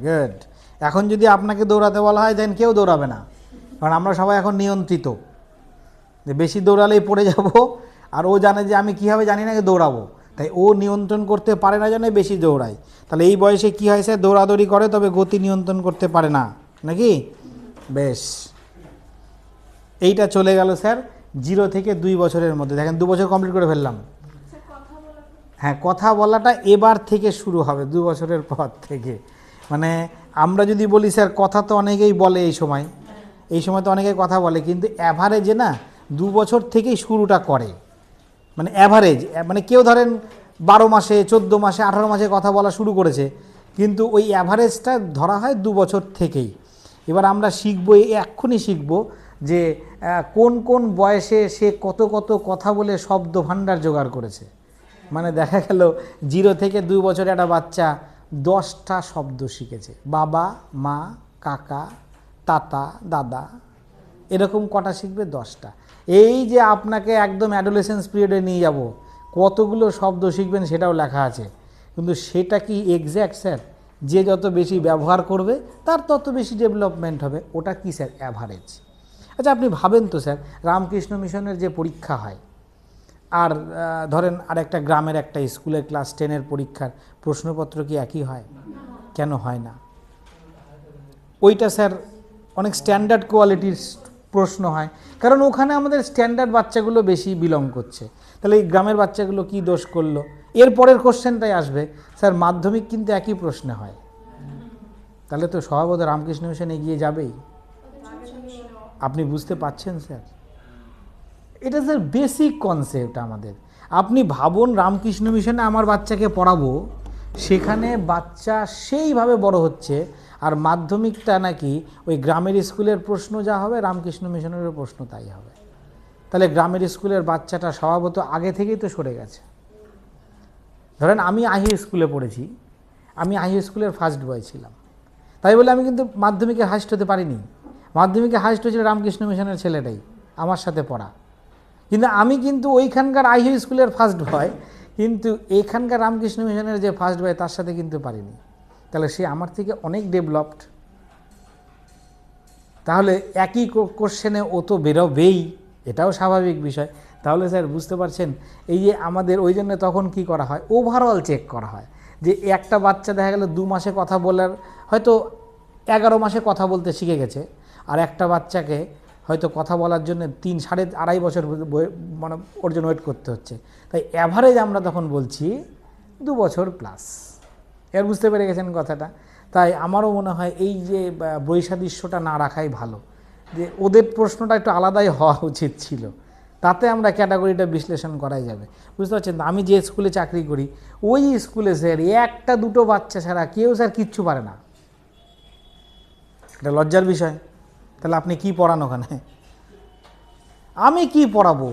গুড। এখন যদি আপনাকে দৌড়াতে বলা হয়, দেন কেউ দৌড়াবে না, কারণ আমরা সবাই এখন নিয়ন্ত্রিত। যে বেশি দৌড়ালেই পড়ে যাব, আর ও জানে যে আমি কীভাবে জানি না দৌড়াবো, তা তাই ও নিয়ন্ত্রণ করতে পারে না জন্য বেশি দৌড়ায়। তাহলে এই বয়সে কি হয় স্যার, দৌড়াদৌড়ি করে তবে গতি নিয়ন্ত্রণ করতে পারে না, নাকি? বেশ, এইটা চলে গেল স্যার 0 থেকে 2 বছরের মধ্যে। দেখেন 2 বছর কমপ্লিট করে ফেললাম। হ্যাঁ, কথা বলাটা এবার থেকে শুরু হবে, 2 বছরের পর থেকে। মানে আমরা যদি বলি স্যার কথা তো অনেকেই বলে এই সময় তো অনেকেই কথা বলে, কিন্তু অ্যাভারেজে না 2 বছর থেকেই শুরুটা করে। মানে অ্যাভারেজ, মানে কেউ ধরেন 12 মাসে, 14 মাসে, 18 মাসে কথা বলা শুরু করেছে, কিন্তু ওই অ্যাভারেজটা ধরা হয় 2 বছর থেকেই। এবার আমরা শিখবো, এক্ষুনি শিখবো যে কোন কোন বয়সে সে কত কত কথা বলে শব্দ ভাণ্ডার জোগাড় করেছে। মানে দেখা গেল 0 থেকে 2 বছরে একটা বাচ্চা 10টা শব্দ শিখেছে, বাবা, মা, কাকা, তাতা, দাদা, এরকম কটা শিখবে? 10টা। এই যে আপনাকে একদম অ্যাডোলেসেন্স পিরিয়ডে নিয়ে যাব, কতগুলো শব্দ শিখবেন সেটাও লেখা আছে, কিন্তু সেটা কি এক্স্যাক্ট স্যার? যে যত বেশি ব্যবহার করবে তার তত বেশি ডেভেলপমেন্ট হবে। ওটা কি স্যার? অ্যাভারেজ। আচ্ছা, আপনি ভাবেন তো স্যার, রামকৃষ্ণ মিশনের যে পরীক্ষা হয় আর ধরেন আর একটা গ্রামের একটা স্কুলের ক্লাস 10-এর পরীক্ষার প্রশ্নপত্র কি একই হয়? কেন হয় না? ওইটা স্যার অনেক স্ট্যান্ডার্ড কোয়ালিটির প্রশ্ন হয়, কারণ ওখানে আমাদের স্ট্যান্ডার্ড বাচ্চাগুলো বেশি বিলং করছে। তাহলে এই গ্রামের বাচ্চাগুলো কি দোষ করলো? এর পরের কোশ্চেনটাই আসবে, স্যার মাধ্যমিক কিন্তু একই প্রশ্নে হয়, তাহলে তো স্বভাবত রামকৃষ্ণ মিশন এগিয়ে যাবেই। আপনি বুঝতে পারছেন স্যার? এটা স্যার বেসিক কনসেপ্ট আমাদের। আপনি ভাবুন, রামকৃষ্ণ মিশনে আমার বাচ্চাকে পড়াবো, সেখানে বাচ্চা সেইভাবে বড় হচ্ছে, আর মাধ্যমিকটা নাকি ওই গ্রামের স্কুলের প্রশ্ন যা হবে রামকৃষ্ণ মিশনেরও প্রশ্ন তাই হবে। তাহলে গ্রামের স্কুলের বাচ্চাটা স্বভাবত আগে থেকেই তো সরে গেছে। ধরেন আমি আহি স্কুলে পড়েছি, আমি আহি স্কুলের ফার্স্ট বয় ছিলাম, তাই বলে আমি কিন্তু মাধ্যমিকে হাইস্ট হতে পারিনি। মাধ্যমিকে হাইস্ট হয়েছিল রামকৃষ্ণ মিশনের ছেলেটাই আমার সাথে পড়া, কিন্তু আমি কিন্তু ওইখানকার আইহি স্কুলের ফার্স্ট বয়, কিন্তু এখানকার রামকৃষ্ণ মিশনের যে ফার্স্ট বয় তার সাথে কিন্তু পারিনি। তাহলে সে আমার থেকে অনেক ডেভেলপড। তাহলে একই কোশ্চেনে ও তো বেরোবেই, এটাও স্বাভাবিক বিষয়। তাহলে স্যার বুঝতে পারছেন, এই যে আমাদের ওই জন্য তখন কি করা হয়, ওভারঅল চেক করা হয়। যে একটা বাচ্চা দেখা গেল 2 মাসে কথা বলার, হয়তো 11 মাসে কথা বলতে শিখে গেছে, আর একটা বাচ্চাকে হয়তো কথা বলার জন্য 3-2.5 বছর মানে ওর জন্য ওয়েট করতে হচ্ছে। তাই অ্যাভারেজ আমরা তখন বলছি 2 বছর প্লাস। এর বুঝতে পেরে গেছেন কথাটা? তাই আমারও মনে হয় এই যে বৈসাদৃশ্যটা না রাখাই ভালো, যে ওদের প্রশ্নটা একটু আলাদাই হওয়া উচিত ছিল, তাতে আমরা ক্যাটাগরিটা বিশ্লেষণ করাই যাবে। বুঝতে পারছেন? আমি যে স্কুলে চাকরি করি ওই স্কুলে স্যার 1-2 বাচ্চা ছাড়া কেউ স্যার কিচ্ছু পারে না। এটা লজ্জার বিষয়। তাহলে আপনি কি পড়ান ওখানে? আমি কি পড়াবো?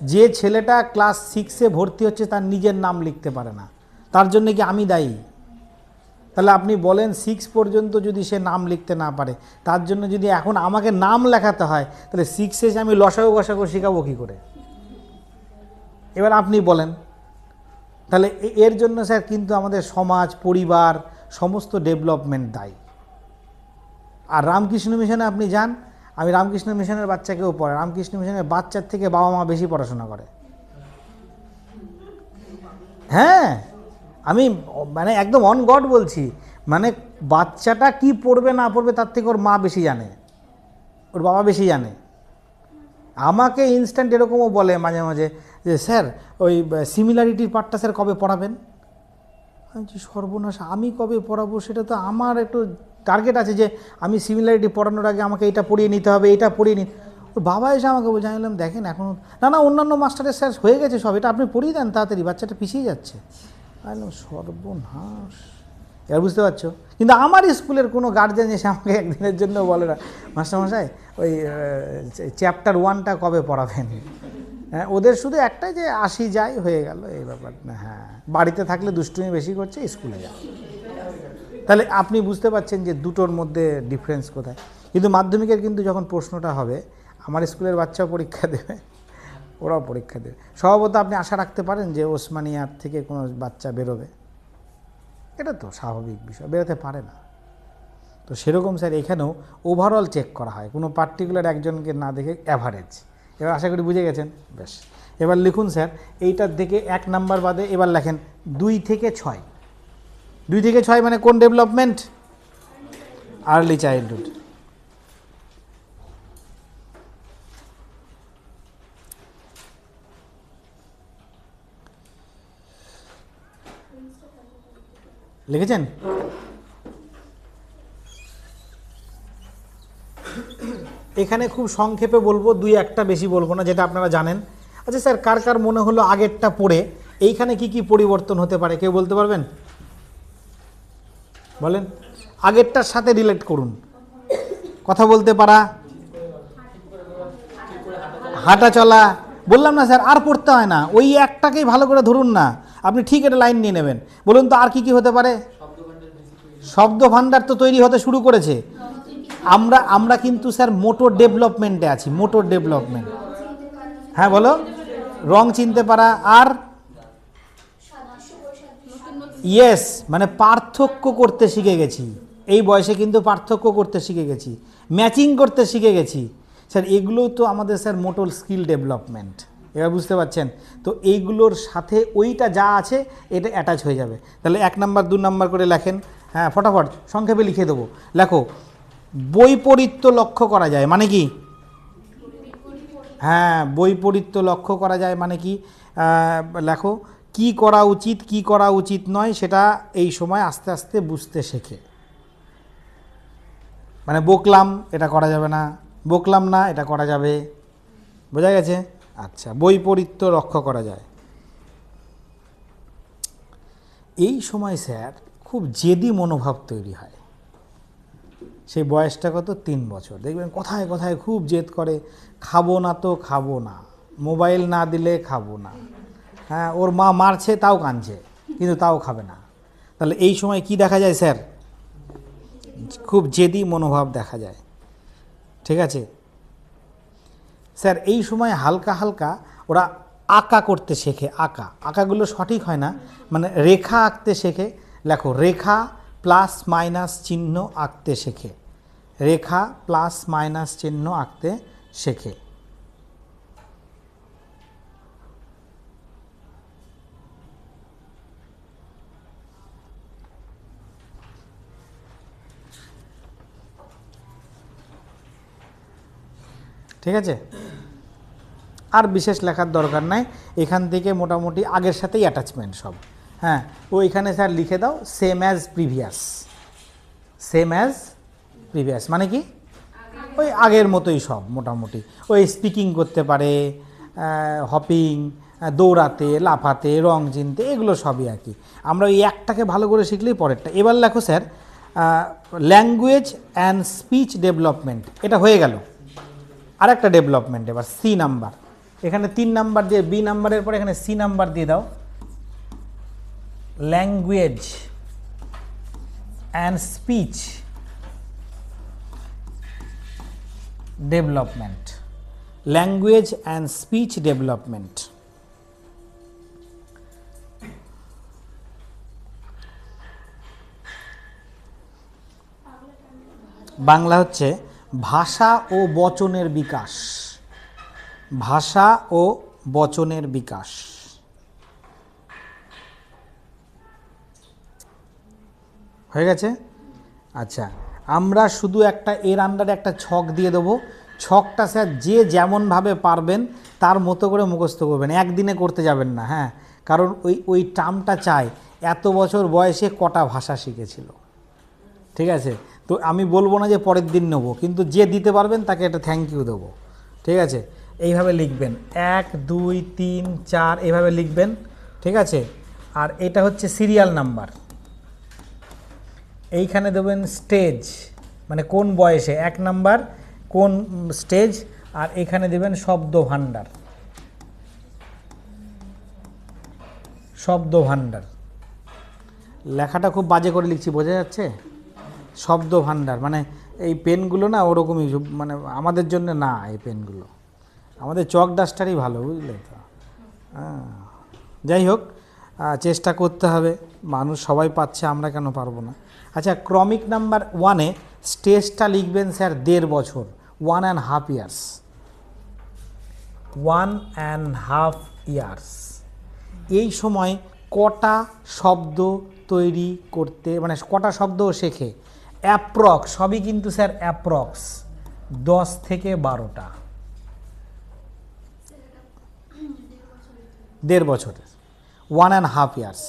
যে ছেলেটা ক্লাস 6-এ ভর্তি হচ্ছে তার নিজের নাম লিখতে পারে না, তার জন্য কি আমি দায়ী? তাহলে আপনি বলেন 6 পর্যন্ত যদি সে নাম লিখতে না পারে, তার জন্য যদি এখন আমাকে নাম লেখাতে হয়, তাহলে 6-এ আমি লসাগু গসাগু শেখাবো কী করে? এবার আপনি বলেন। তাহলে এর জন্য স্যার কিন্তু আমাদের সমাজ, পরিবার, সমস্ত ডেভেলপমেন্ট দায়ী। আর রামকৃষ্ণ মিশনে আপনি যান, আমি রামকৃষ্ণ মিশনের বাচ্চাকেও পড়ে, রামকৃষ্ণ মিশনের বাচ্চার থেকে বাবা মা বেশি পড়াশোনা করে। হ্যাঁ, আমি মানে একদম অন গড বলছি, মানে বাচ্চাটা কি পড়বে না পড়বে তার থেকে ওর মা বেশি জানে, ওর বাবা বেশি জানে। আমাকে ইনস্ট্যান্ট এরকমও বলে মাঝে মাঝে যে স্যার ওই সিমিলারিটির পার্টটা স্যার কবে পড়াবেন? আমি সর্বনাশ, আমি কবে পড়াবো? সেটা তো আমার একটু টার্গেট আছে যে আমি সিমিলারিটি পড়ানোর আগে আমাকে এটা পড়িয়ে নিতে হবে, এটা পড়িয়ে নিতে। ওর বাবা এসে আমাকে বলছে, আমি বললাম দেখেন এখন না অন্যান্য মাস্টারের স্যার হয়ে গেছে সব, এটা আপনি পড়িয়ে দেন তাড়াতাড়ি, বাচ্চাটা পিছিয়ে যাচ্ছে। আমি বললাম সর্বনাশ। এবার বুঝতে পারছো? কিন্তু আমার স্কুলের কোনো গার্জেন এসে আমাকে একদিনের জন্য বলে না, মাস্টারমশাই ওই চ্যাপ্টার 1টা কবে পড়াবেন? হ্যাঁ, ওদের শুধু একটাই যে আসি যাই হয়ে গেল, এই ব্যাপার না। হ্যাঁ, বাড়িতে থাকলে দুষ্টুমি বেশি করছে, স্কুলে যায়। তাহলে আপনি বুঝতে পারছেন যে দুটোর মধ্যে ডিফারেন্স কোথায়। কিন্তু মাধ্যমিকের কিন্তু যখন প্রশ্নটা হবে, আমার স্কুলের বাচ্চাও পরীক্ষা দেবে, ওরাও পরীক্ষা দেবে। স্বভাবত আপনি আশা রাখতে পারেন যে ওসমানিয়ার থেকে কোনো বাচ্চা বেরোবে, এটা তো স্বাভাবিক বিষয়, বেরোতে পারে না। তো সেরকম স্যার এখানেও ওভারঅল চেক করা হয়, কোনো পার্টিকুলার একজনকে না দেখে অ্যাভারেজ। এবার আশা করি বুঝে গেছেন। বেশ, এবার লিখুন স্যার এইটার থেকে 1 নাম্বার বাদে এবার লেখেন 2 থেকে 6। 2 থেকে 6 মানে কোন ডেভেলপমেন্ট? Early childhood. লিখেছেন? এখানে খুব সংক্ষেপে বলবো, 2-1টা বেশি বলবো না, যেটা আপনারা জানেন। আচ্ছা স্যার, কার কার মনে হলো আগেরটা পড়ে এইখানে কি কি পরিবর্তন হতে পারে কেউ বলতে পারবেন? বলেন, আগেরটার সাথে রিলেট করুন। কথা বলতে পারা, হাঁটা চলা। বললাম না স্যার, আর পড়তে হয় না, ওই একটাকেই ভালো করে ধরুন না, আপনি ঠিক এটা লাইন নিয়ে নেবেন। বলুন তো আর কি কি হতে পারে? শব্দ ভাণ্ডার তো তৈরি হতে শুরু করেছে। আমরা কিন্তু স্যার মোটর ডেভেলপমেন্টে আছি, মোটর ডেভেলপমেন্ট। হ্যাঁ বলো। রং চিনতে পারা, আর ইয়েস, মানে পার্থক্য করতে শিখে গেছি। এই বয়সে কিন্তু পার্থক্য করতে শিখে গেছি, ম্যাচিং করতে শিখে গেছি স্যার। এগুলোও তো আমাদের স্যার মোটর স্কিল ডেভেলপমেন্ট। এবার বুঝতে পারছেন তো? এইগুলোর সাথে ওইটা যা আছে এটা অ্যাটাচ হয়ে যাবে। তাহলে 1 নাম্বার 2 নাম্বার করে লেখেন। হ্যাঁ, ফটাফট সংক্ষেপে লিখে দেবো। লেখো, বৈপরীত্য লক্ষ্য করা যায় মানে কি? হ্যাঁ, বৈপরীত্য লক্ষ্য করা যায় মানে কি? লেখো, কি করা উচিত কি করা উচিত নয় সেটা এই সময় আস্তে আস্তে বুঝতে শেখে। মানে বকলাম এটা করা যাবে না, বকলাম না এটা করা যাবে। বোঝা গেছে? আচ্ছা, বৈপরীত্য লক্ষ্য করা যায়। এই সময় স্যার খুব জেদি মনোভাব তৈরি হয়। সেই বয়সটা কত? 3 বছর। দেখবেন কথায় কথায় খুব জেদ করে, খাবো না তো খাবো না, মোবাইল না দিলে খাবো না। হ্যাঁ, ওর মা মারছে তাও কাঁদছে, কিন্তু তাও খাবে না। তাহলে এই সময় কি দেখা যায় স্যার? খুব জেদি মনোভাব দেখা যায়। ঠিক আছে স্যার, এই সময় হালকা হালকা ওরা আঁকা করতে শেখে। আঁকাগুলো সঠিক হয় না, মানে রেখা আঁকতে শেখে। লেখো, রেখা প্লাস মাইনাস চিহ্ন আঁকতে শেখে। রেখা প্লাস মাইনাস চিহ্ন আঁকতে শেখে। ঠিক আছে, আর বিশেষ লেখার দরকার নাই। এখান থেকে মোটামুটি আগের সাথেই অ্যাটাচমেন্ট সব। হ্যাঁ, ও এখানে স্যার লিখে দাও same as previous. Same as previous মানে কি? ওই আগের মতোই সব মোটামুটি। ওই স্পিকিং করতে পারে, হপিং, দৌড়াতে, লাফাতে, রং চিনতে, এগুলো সবই আর কি। আমরা ওই একটাকে ভালো করে শিখলেই পরেরটা। এবার লেখো sir, language and speech development. এটা হয়ে গেল। আর একটা ডেভেলপমেন্ট, এবার সি নাম্বার। এখানে 3 নাম্বার দিয়ে, বি নাম্বারের পরে এখানে সি নাম্বার দিয়ে দাও। Language and speech development. Language and speech development. Bangla হচ্ছে ভাষা ও বচনের বিকাশ। ভাষা ও বচনের বিকাশ। হয়ে গেছে? আচ্ছা, আমরা শুধু একটা এর আন্ডারে একটা ছক দিয়ে দেবো। ছকটা স্যার যে যেমনভাবে পারবেন তার মতো করে মুখস্থ করবেন, একদিনে করতে যাবেন না। হ্যাঁ, কারণ ওই টার্মটা চাই এত বছর বয়সে কটা ভাষা শিখেছিল। ঠিক আছে, তো আমি বলবো না যে পরের দিন নেবো, কিন্তু যে দিতে পারবেন তাকে একটা থ্যাংক ইউ দেবো। ঠিক আছে, এইভাবে লিখবেন 1 2 3 4 এইভাবে লিখবেন। ঠিক আছে, আর এটা হচ্ছে সিরিয়াল নাম্বার। এইখানে দেবেন স্টেজ, মানে কোন বয়সে 1 নাম্বার কোন স্টেজ, আর এখানে দেবেন শব্দ ভাণ্ডার। শব্দ ভাণ্ডার লেখাটা খুব বাজে করে লিখছি, বোঝা যাচ্ছে? শব্দ ভাণ্ডার মানে এই পেনগুলো না ওরকমই, মানে আমাদের জন্য না এই পেনগুলো, আমাদের চক ডাস্টারই ভালো, বুঝলে তো? হ্যাঁ, যাই হোক, চেষ্টা করতে হবে। মানুষ সবাই পাচ্ছে, আমরা কেন পারবো না? আচ্ছা, ক্রমিক নাম্বার 1-এ স্টেজটা লিখবেন স্যার 1.5 বছর, 1.5 years। 1.5 ইয়ার্স। এই সময় কটা শব্দ তৈরি করতে, মানে কটা শব্দ শেখে? অ্যাপ্রক্স, সবই কিন্তু স্যার অ্যাপ্রক্স 10 থেকে 12টা। 1.5 বছর, 1.5 ইয়ার্স,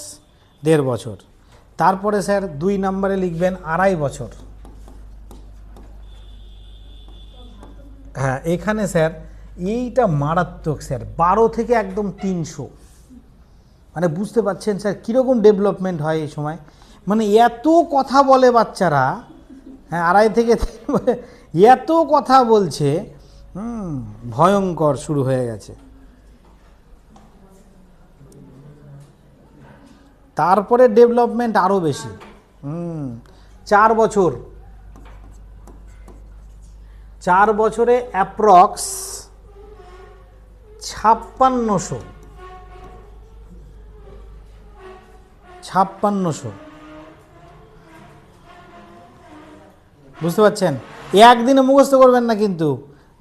1.5 বছর। তারপরে স্যার 2 নম্বরে লিখবেন 2.5 বছর। হ্যাঁ, এখানে স্যার এইটা মারাত্মক স্যার, 12 থেকে একদম 300। মানে বুঝতে পারছেন স্যার কীরকম ডেভেলপমেন্ট হয় এই সময়, মানে এত কথা বলে বাচ্চারা। হ্যাঁ, 2.5 থেকে 3 এত কথা বলছে, ভয়ঙ্কর শুরু হয়ে গেছে। তারপরে ডেভেলপমেন্ট আরও বেশি। 4 বছর, 4 বছরে অ্যাপ্রক্স 5600। বুঝতে পারছেন? একদিনে মুখস্থ করবেন না কিন্তু,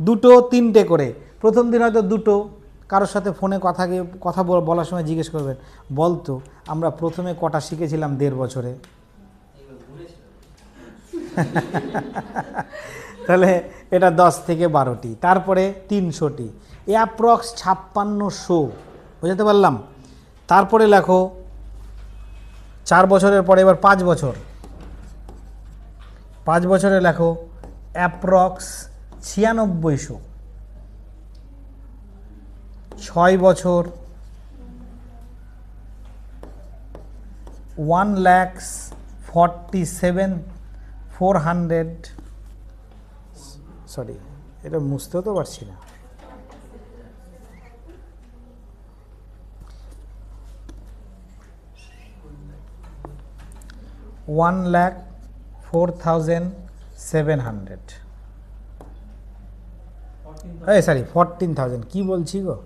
2-3টে করে। প্রথম দিন হয়তো 2টো, কারোর সাথে ফোনে কথা বলার সময় জিজ্ঞেস করবেন, বলতো আমরা প্রথমে কটা শিখেছিলাম 1.5 বছরে? তাহলে এটা 10 থেকে 12টি, তারপরে 300টি, অ্যাপ্রক্স 5600। বুঝতে পারলাম? তারপরে লেখো 4 বছরের পরে এবার 5 বছর। 5 বছরে লেখো অ্যাপ্রক্স 9600। 6 বছর 1,47,400। সরি, এটা মুছতেও তো পারছি না। 1,04,700। সরি 14,000, কি বলছি গো,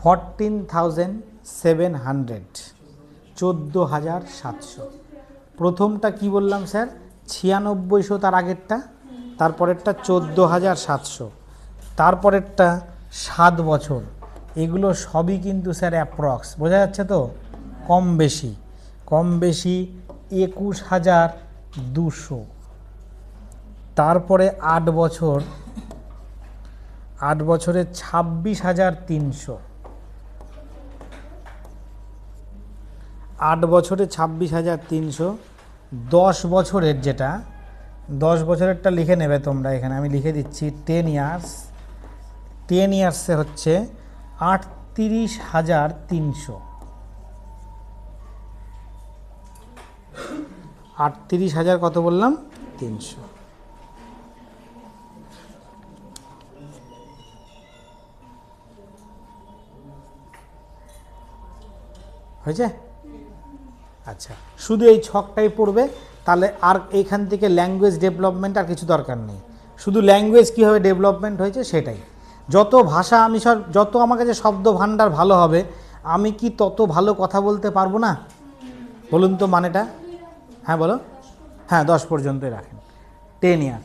14,700, 14,700। প্রথমটা কি বললাম স্যার? 9600, তার আগেরটা, তারপরেরটা 14,700, তারপরেরটা 7 বছর। এগুলো সবই কিন্তু স্যার অ্যাপ্রক্স, বোঝা যাচ্ছে তো? কম বেশি 21,200। তারপরে 8 বছর, 8 বছরে 26,300। 8 বছরে 26,300। 10 বছরের যেটা, 10 বছরেরটা লিখে নেবে তোমরা, এখানে আমি লিখে দিচ্ছি 10 ইয়ার্স। 10 ইয়ার্সে হচ্ছে 38,300। 38,000 কত বললাম? 300। হয়েছে? আচ্ছা, শুধু এই ছকটাই পড়বে, তাহলে আর এইখান থেকে ল্যাঙ্গুয়েজ ডেভেলপমেন্ট আর কিছু দরকার নেই। শুধু ল্যাঙ্গুয়েজ কীভাবে ডেভেলপমেন্ট হয়েছে সেটাই। যত ভাষা আমি যত আমার কাছে শব্দ ভাণ্ডার ভালো হবে, আমি কি তত ভালো কথা বলতে পারবো না? বলুন তো মানেটা। হ্যাঁ বলো। হ্যাঁ, 10 পর্যন্তই রাখেন, 10 ইয়ার।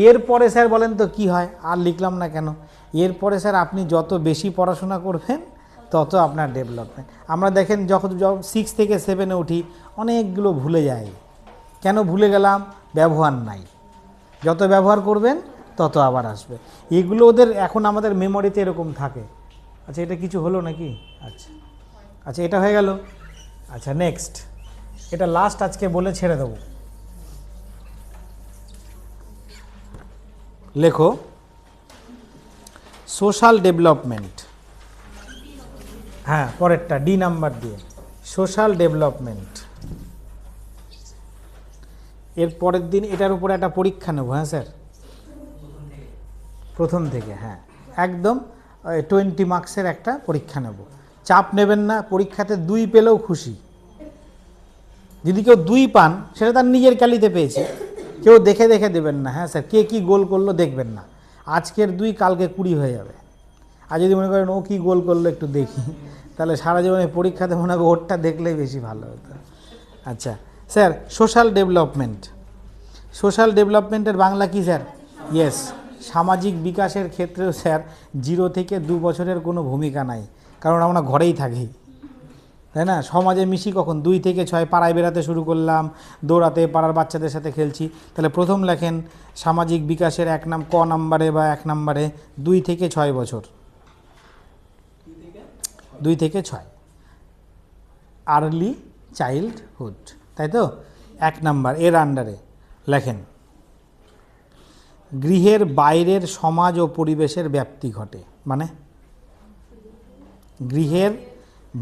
এরপরে স্যার বলেন তো কি হয়? আর লিখলাম না কেন? এরপরে স্যার আপনি যত বেশি পড়াশোনা করবেন তত আপনার ডেভেলপমেন্ট। আমরা দেখেন যখন 6 থেকে 7-এ উঠি, অনেকগুলো ভুলে যাই। কেন ভুলে গেলাম? ব্যবহার নাই। যত ব্যবহার করবেন তত আবার আসবে। এগুলো ওদের এখন আমাদের মেমোরিতে এরকম থাকে। আচ্ছা, এটা কিছু হলো নাকি? আচ্ছা আচ্ছা, এটা হয়ে গেল। আচ্ছা, নেক্সট, এটা লাস্ট আজকে বলে ছেড়ে দেবো। লেখো সোশ্যাল ডেভেলপমেন্ট। হ্যাঁ, পরেরটা ডি নাম্বার দিয়ে, সোশ্যাল ডেভেলপমেন্ট। এর পরের দিন এটার উপরে একটা পরীক্ষা নেব। হ্যাঁ স্যার, প্রথম থেকে, হ্যাঁ একদম 20 মার্কসের একটা পরীক্ষা নেব। চাপ নেবেন না, পরীক্ষাতে 2 পেলেও খুশি। যদি কেউ 2 পান, সেটা তার নিজের ক্যালিতে পেয়েছে, কেউ দেখে দেখে দেবেন না। হ্যাঁ স্যার, কে কী গোল করলো দেখবেন না। আজকের 2 কালকে 20 হয়ে যাবে। আর যদি মনে করেন ও কী গোল করলো একটু দেখি, তাহলে সারা জীবনে পরীক্ষাতে মনে হবে ওরটা দেখলেই বেশি ভালো হতো। আচ্ছা স্যার, সোশ্যাল ডেভেলপমেন্ট। সোশ্যাল ডেভেলপমেন্টের বাংলা কি স্যার? ইয়েস, সামাজিক বিকাশের ক্ষেত্রেও স্যার 0 থেকে 2 বছরের কোনো ভূমিকা নাই, কারণ আমরা ঘরেই থাকি, তাই না? সমাজে মিশি কখন? 2 থেকে 6, পাড়ায় বেড়াতে শুরু করলাম, দৌড়াতে, পাড়ার বাচ্চাদের সাথে খেলছি। তাহলে প্রথম লেখেন সামাজিক বিকাশের ক নাম্বারে বা 1 নাম্বারে 2 থেকে 6 বছর, 2 থেকে 6 আর্লি চাইল্ডহুড, তাই তো? 1 নাম্বার এর আন্ডারে লেখেন গৃহের বাইরের সমাজ ও পরিবেশের ব্যাপ্তি ঘটে। মানে গৃহের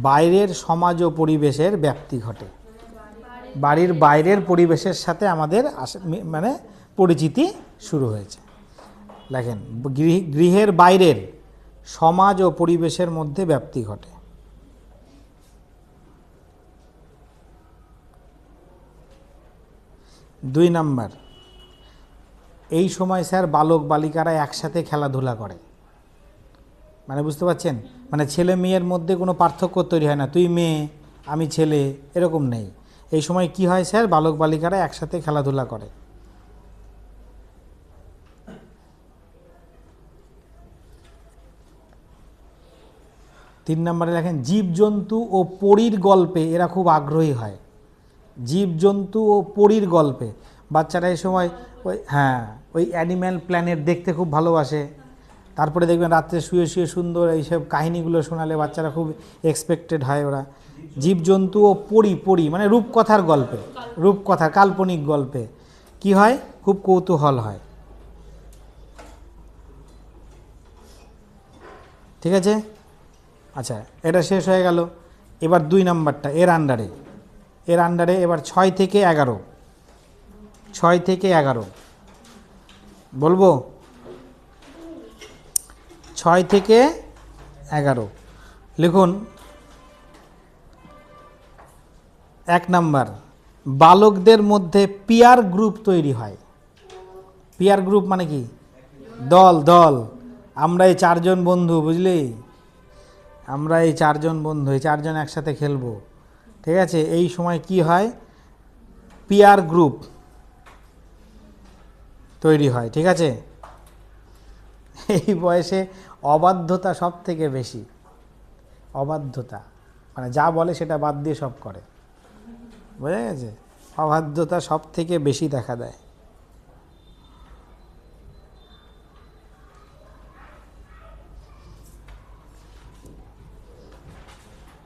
বাইরের সমাজ ও পরিবেশের ব্যাপ্তি ঘটে, বাড়ির বাইরের পরিবেশের সাথে আমাদের মানে পরিচিতি শুরু হয়েছে। লেখেন গৃহের বাইরের সমাজ ও পরিবেশের মধ্যে ব্যাপ্তি ঘটে। 2 নাম্বার, এই সময় স্যার বালক বালিকারা একসাথে খেলাধুলা করে। মানে বুঝতে পারছেন, মানে ছেলে মেয়ের মধ্যে কোনো পার্থক্য তৈরি হয় না, তুই মেয়ে আমি ছেলে, এরকম নেই। এই সময় কি হয় স্যার? বালক বালিকারা একসাথে খেলাধুলা করে। 3 নম্বরে লেখেন জীবজন্তু ও পরীর গল্পে এরা খুব আগ্রহী হয়। জীবজন্তু ও পরীর গল্পে বাচ্চারা এই সময় ওই অ্যানিম্যাল প্ল্যানেট দেখতে খুব ভালোবাসে। তারপরে দেখবেন রাত্রে শুয়ে শুয়ে সুন্দর এইসব কাহিনীগুলো শোনালে বাচ্চারা খুব এক্সপেক্টেড হয়। ওরা জীবজন্তু ও পরী মানে রূপকথার গল্পে, রূপকথা কাল্পনিক গল্পে কি হয়? খুব কৌতূহল হয়। ঠিক আছে, আচ্ছা এটা শেষ হয়ে গেল। এবার 2 নাম্বারটা এর আন্ডারে এবার 6 থেকে 11, 6 থেকে 11 বলবো। 6 থেকে 11 লিখুন। 1 নাম্বার, বালকদের মধ্যে পিয়ার গ্রুপ তৈরি হয়। পিয়ার গ্রুপ মানে কি? দল। আমরা এই 4 জন বন্ধু, বুঝলি, আমরা এই 4 জন বন্ধু, এই 4 জন একসাথে খেলবো। ঠিক আছে, এই সময় কি হয়? পিয়ার গ্রুপ তৈরি হয়। ঠিক আছে, এই বয়সে অবাধ্যতা সব থেকে বেশি। অবাধ্যতা মানে যা বলে সেটা বাদ দিয়ে সব করে, বোঝা গেছে? অবাধ্যতা সব থেকে বেশি দেখা দেয়।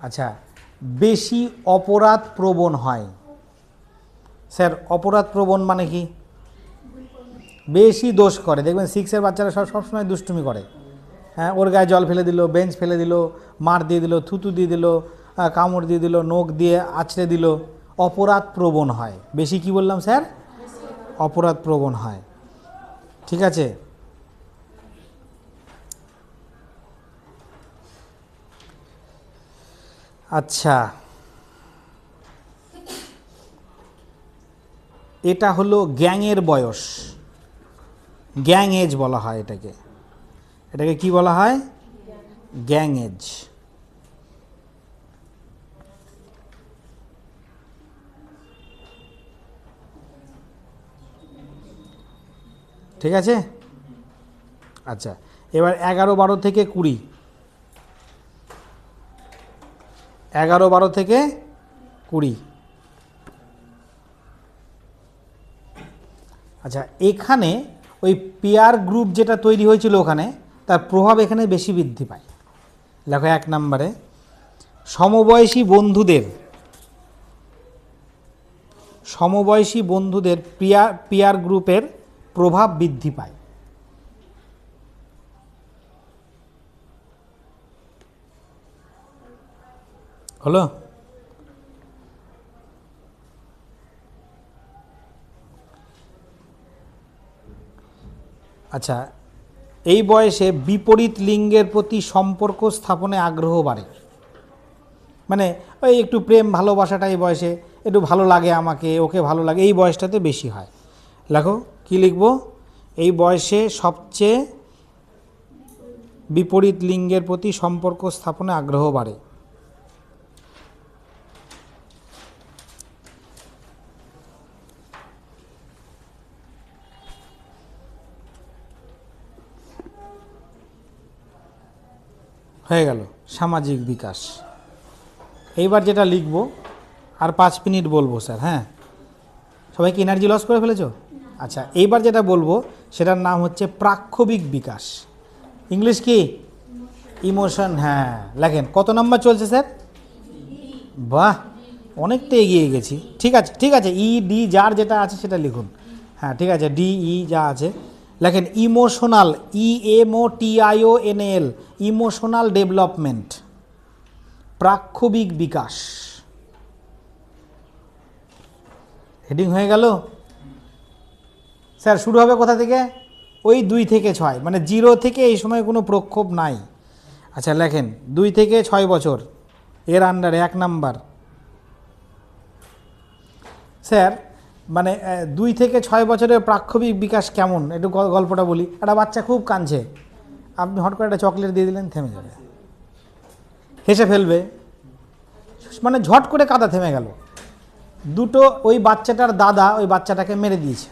আচ্ছা, বেশি অপরাধ প্রবণ হয়। স্যার অপরাধ প্রবণ মানে কি? বেশি দোষ করে। দেখবেন 6-এর বাচ্চারা সবসময় দুষ্টুমি করে। হ্যাঁ, ওর গায়ে জল ফেলে দিল, বেঞ্চ ফেলে দিল, মার দিয়ে দিল, থুতু দিয়ে দিল, কামড় দিয়ে দিল, নখ দিয়ে আছড়ে দিল। অপরাধ প্রবণ হয়। বেশি কি বললাম স্যার? অপরাধ প্রবণ হয়। ঠিক আছে, আচ্ছা এটা হলো গ্যাংয়ের বয়স, গ্যাং এজ বলা হয় এটাকে। এটাকে কি বলা হয়? Gang age. ঠিক আছে, আচ্ছা এবার 11-12 থেকে 20, 11-12 থেকে 20। আচ্ছা, এখানে ওই পিয়ার গ্রুপ যেটা তৈরি হয়েছিল ওখানে, তার প্রভাব এখানে বেশি বৃদ্ধি পায়। দেখো 1 নম্বরে সমবয়সী বন্ধুদের পিয়ার গ্রুপের প্রভাব বৃদ্ধি পায়। হলো? আচ্ছা, এই বয়সে বিপরীত লিঙ্গের প্রতি সম্পর্ক স্থাপনে আগ্রহ বাড়ে। মানে ওই একটু প্রেম ভালোবাসাটা এই বয়সে একটু ভালো লাগে, আমাকে ওকে ভালো লাগে, এই বয়সটাতে বেশি হয়। লেখো কি লিখবো? এই বয়সে সবচেয়ে বিপরীত লিঙ্গের প্রতি সম্পর্ক স্থাপনে আগ্রহ বাড়ে। হয়ে গেল সামাজিক বিকাশ। এইবার যেটা লিখব আর 5 মিনিট বলবো স্যার। হ্যাঁ, সবাই কি এনার্জি লস করে ফেলেছো? আচ্ছা, এইবার যেটা বলবো সেটার নাম হচ্ছে প্রাক্ষবিক বিকাশ। ইংলিশ কি? ইমোশন। হ্যাঁ, লেখেন কত নাম্বার চলছে স্যার? বাহ, অনেকটা এগিয়ে গেছি। ঠিক আছে ঠিক আছে, ই ডি যার যেটা আছে সেটা লিখুন। হ্যাঁ ঠিক আছে, ডি ই যা আছে লেখেন। ইমোশনাল, IMOTIONAL, ইমোশনাল ডেভেলপমেন্ট, প্রাক্ষবিক বিকাশ। হেডিং হয়ে গেল স্যার। শুরু হবে কোথা থেকে? ওই 2 থেকে 6, মানে 0 থেকে এই সময় কোনো প্রক্ষোভ নাই। আচ্ছা লেখেন 2 থেকে 6 বছর এর আন্ডারে 1 নাম্বার। স্যার মানে 2 থেকে 6 বছরের প্রাক্ষবিক বিকাশ কেমন, একটু গল্পটা বলি। একটা বাচ্চা খুব কাঁদছে, আপনি হট করে একটা চকলেট দিয়ে দিলেন, থেমে যাবে, হেসে ফেলবে, মানে ঝট করে কাঁদা থেমে গেল। দুটো, ওই বাচ্চাটার দাদা ওই বাচ্চাটাকে মেরে দিয়েছে,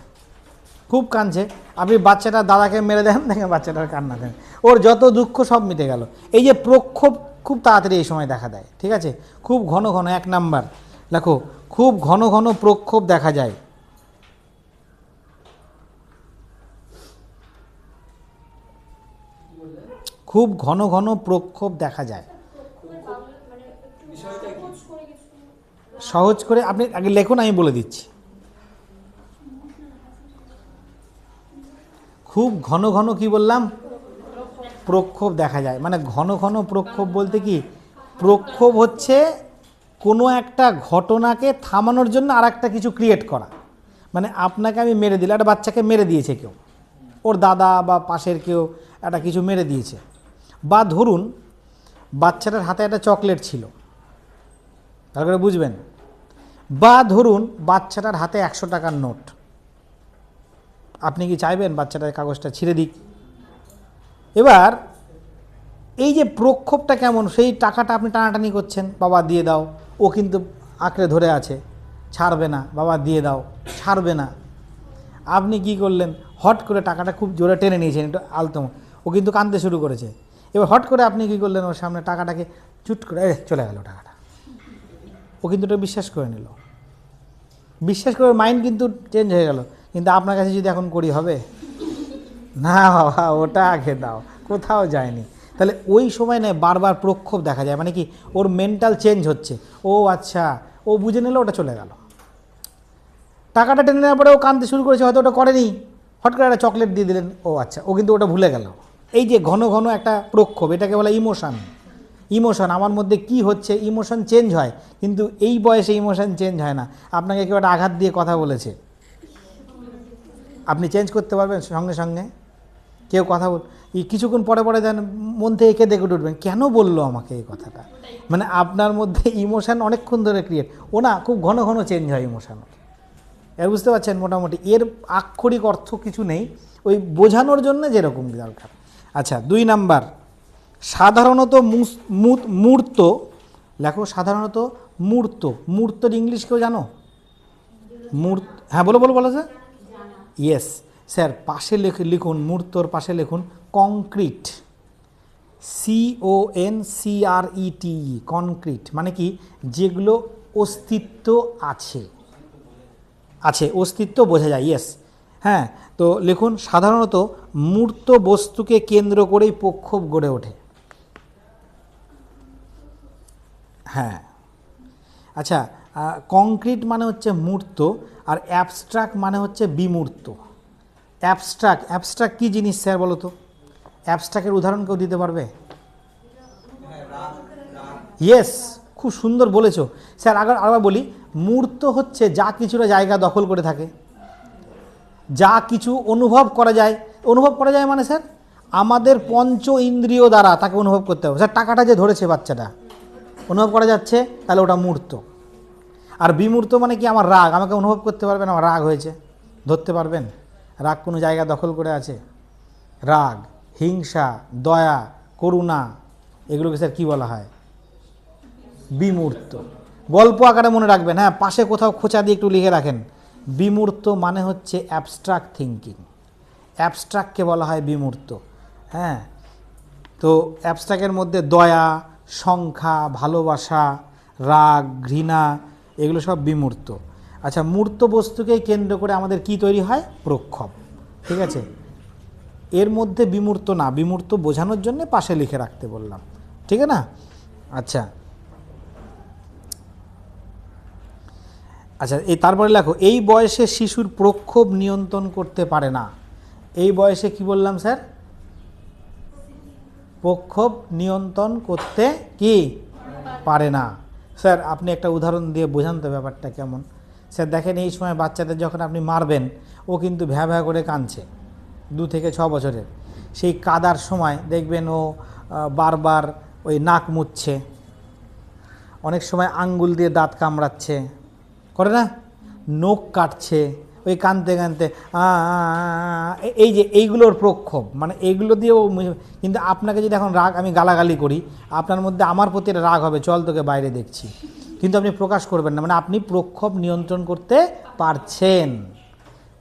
খুব কাঁদছে, আপনি বাচ্চাটার দাদাকে মেরে দেন, দেখেন বাচ্চাটার কান্না থেমে, ওর যত দুঃখ সব মিটে গেল। এই যে প্রক্ষোভ খুব তাড়াতাড়ি এই সময় দেখা দেয়। ঠিক আছে, খুব ঘন ঘন। 1 নাম্বার লেখো, খুব ঘন ঘন প্রক্ষোভ দেখা যায়। খুব ঘন ঘন প্রক্ষোভ দেখা যায়। সহজ করে আপনি আগে লেখুন, আমি বলে দিচ্ছি। খুব ঘন ঘন কি বললাম? প্রক্ষোভ দেখা যায়। মানে ঘন ঘন প্রক্ষোভ বলতে কি, প্রক্ষোভ হচ্ছে কোনো একটা ঘটনাকে থামানোর জন্য আর একটা কিছু ক্রিয়েট করা। মানে আপনাকে আমি মেরে দিলাম, একটা বাচ্চাকে মেরে দিয়েছে কেউ, ওর দাদা বা পাশের কেউ একটা কিছু মেরে দিয়েছে, বা ধরুন বাচ্চাটার হাতে একটা চকলেট ছিল, তারপরে বুঝবেন, বা ধরুন বাচ্চাটার হাতে 100 টাকার নোট, আপনি কি চাইবেন বাচ্চাটার কাগজটা ছিঁড়ে দিক? এবার এই যে প্রক্ষোভটা কেমন, সেই টাকাটা আপনি টানাটানি করছেন, বাবা দিয়ে দাও, ও কিন্তু আঁকড়ে ধরে আছে, ছাড়বে না, বাবা দিয়ে দাও, ছাড়বে না। আপনি কি করলেন, হট করে টাকাটা খুব জোরে টেনে নিয়েছেন, একটু আলতম, ও কিন্তু কাঁদতে শুরু করেছে। এবার হট করে আপনি কি করলেন, ওর সামনে টাকাটাকে চুট করে চলে গেল টাকাটা, ও কিন্তু ওটা বিশ্বাস করে নিল, বিশ্বাস করে মাইন্ড কিন্তু চেঞ্জ হয়ে গেল। কিন্তু আপনার কাছে যদি এখন করি, হবে না? বাবা ওটা আগে দাও, কোথাও যায়নি। তাহলে ওই সময় নয়, বারবার প্রক্ষোভ দেখা যায়, মানে কি ওর মেন্টাল চেঞ্জ হচ্ছে, ও আচ্ছা, ও বুঝে নিল, ওটা চলে গেল। টাকাটা টেনে নেওয়ার পরে ও কাঁদতে শুরু করেছে, হয়তো ওটা করেনি, হট করে একটা চকলেট দিয়ে দিলেন, ও আচ্ছা, ও কিন্তু ওটা ভুলে গেল। এই যে ঘন ঘন একটা প্রক্ষোভ, এটাকে বলে ইমোশন। ইমোশন, আমার মধ্যে কি হচ্ছে, ইমোশন চেঞ্জ হয়, কিন্তু এই বয়সে ইমোশন চেঞ্জ হয় না। আপনাকে কেউ একটা আঘাত দিয়ে কথা বলেছে, আপনি চেঞ্জ করতে পারবেন সঙ্গে সঙ্গে? কেউ কথা কিছুক্ষণ পরে পরে যেন মন থেকে কেঁদে উঠবেন, কেন বললো আমাকে এই কথাটা। মানে আপনার মধ্যে ইমোশন অনেকক্ষণ ধরে ক্রিয়েট, ও না খুব ঘন ঘন চেঞ্জ হয় ইমোশন। এর বুঝতে পারছেন? মোটামুটি এর আক্ষরিক অর্থ কিছু নেই, ওই বোঝানোর জন্য যেরকম দরকার। আচ্ছা 2 নাম্বার, সাধারণত মূর্ত লেখো। সাধারণত মূর্ত, মূর্তর ইংলিশ কেউ জানো? হ্যাঁ বলো বলো বলো স্যার। ইয়েস স্যার, পাশে লিখুন, মূর্তর পাশে লিখুন কংক্রিট, CONCRETE, কনক্রিট। মানে কি, যেগুলো অস্তিত্ব আছে, আছে অস্তিত্ব বোঝা যায়। ইয়েস, হ্যাঁ, তো লিখুন সাধারণত মূর্ত বস্তুকে কেন্দ্র করেই প্রক্ষোভ গড়ে ওঠে। হ্যাঁ আচ্ছা, কংক্রিট মানে হচ্ছে মূর্ত, আর অ্যাবস্ট্রাক্ট মানে হচ্ছে বিমূর্ত। অ্যাবস্ট্রাক্ট, অ্যাবস্ট্রাক্ট কী জিনিস স্যার বলো তো? অ্যাবস্ট্রাক্টের উদাহরণ কেউ দিতে পারবে? ইয়েস, খুব সুন্দর বলেছো স্যার। আবার বলি, মূর্ত হচ্ছে যা কিছুটা জায়গা দখল করে থাকে, যা কিছু অনুভব করা যায়। অনুভব করা যায় মানে স্যার আমাদের পঞ্চ ইন্দ্রিয় দ্বারা তাকে অনুভব করতে হবে। স্যার টাকাটা যে ধরেছে বাচ্চাটা, অনুভব করা যাচ্ছে, তাহলে ওটা মূর্ত। আর বিমূর্ত মানে কি, আমার রাগ, আমাকে অনুভব করতে পারবেন আমার রাগ হয়েছে, ধরতে পারবেন রাগ কোনো জায়গা দখল করে আছে? রাগ, হিংসা, দয়া, করুণা, এগুলোকে স্যার কী বলা হয়? বিমূর্ত। গল্প আকারে মনে রাখবেন, হ্যাঁ, পাশে কোথাও খোঁচা দিয়ে একটু লিখে রাখেন। বিমূর্ত মানে হচ্ছে অ্যাবস্ট্রাক্ট থিঙ্কিং, অ্যাবস্ট্রাক্টকে বলা হয় বিমূর্ত। হ্যাঁ, তো অ্যাবস্ট্রাক্টের মধ্যে দয়া, সংখ্যা, ভালোবাসা, রাগ, ঘৃণা এগুলো সব বিমূর্ত। আচ্ছা, মূর্ত বস্তুকেই কেন্দ্র করে আমাদের কি তৈরি হয়? প্রক্ষোভ। ঠিক আছে, এর মধ্যে বিমূর্ত না, বিমূর্ত বোঝানোর জন্য পাশে লিখে রাখতে বললাম, ঠিক আছে না? আচ্ছা আচ্ছা, এই তারপরে লেখো, এই বয়সে শিশুর প্রক্ষোভ নিয়ন্ত্রণ করতে পারে না। এই বয়সে কি বললাম স্যার? প্রক্ষোভ নিয়ন্ত্রণ করতে কি পারে না। স্যার আপনি একটা উদাহরণ দিয়ে বোঝান তো ব্যাপারটা কেমন। স্যার দেখেন, এই সময় বাচ্চাদের যখন আপনি মারবেন, ও কিন্তু ভ্যা ভ্যা করে কাঁদছে, 2 থেকে 6 বছরের। সেই কাদার সময় দেখবেন ও বারবার ওই নাক মুছছে, অনেক সময় আঙ্গুল দিয়ে দাঁত কামড়াচ্ছে, করে না? নখ কাটছে ওই কাঁদতে কাঁদতে, এই যে এইগুলোর প্রক্ষোভ, মানে এইগুলো দিয়েও। কিন্তু আপনাকে যদি এখন রাগ, আমি গালাগালি করি, আপনার মধ্যে আমার প্রতি রাগ হবে, চল তোকে বাইরে দেখছি, কিন্তু আপনি প্রকাশ করবেন না, মানে আপনি প্রক্ষোভ নিয়ন্ত্রণ করতে পারছেন।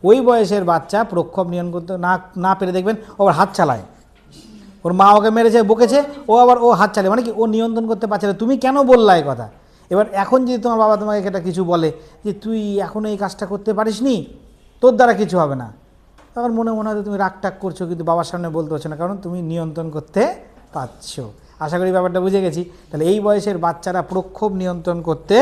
ওই বয়সের বাচ্চা প্রক্ষোভ নিয়ন্ত্রণ করতে না পেরে দেখবেন ও আবার হাত চালায়, ওর মা ওকে মেরেছে বকেছে, ও আবার ও হাত চালায়, মানে কি ও নিয়ন্ত্রণ করতে পারছে না। তুমি কেন বললা এই কথা? এবার এখন যদি তোমার বাবা তোমাকে এটা কিছু বলে যে তুই এখনও এই কাজটা করতে পারিস নি, তোর দ্বারা কিছু হবে না, তখন মনে হয় তুমি রাগ টাগ করছো, কিন্তু বাবার সামনে বলতে পারছো না, কারণ তুমি নিয়ন্ত্রণ করতে পারছো। আশা করি ব্যাপারটা বুঝে গেছি। তাহলে এই বয়সের বাচ্চারা প্রক্ষোভ নিয়ন্ত্রণ করতে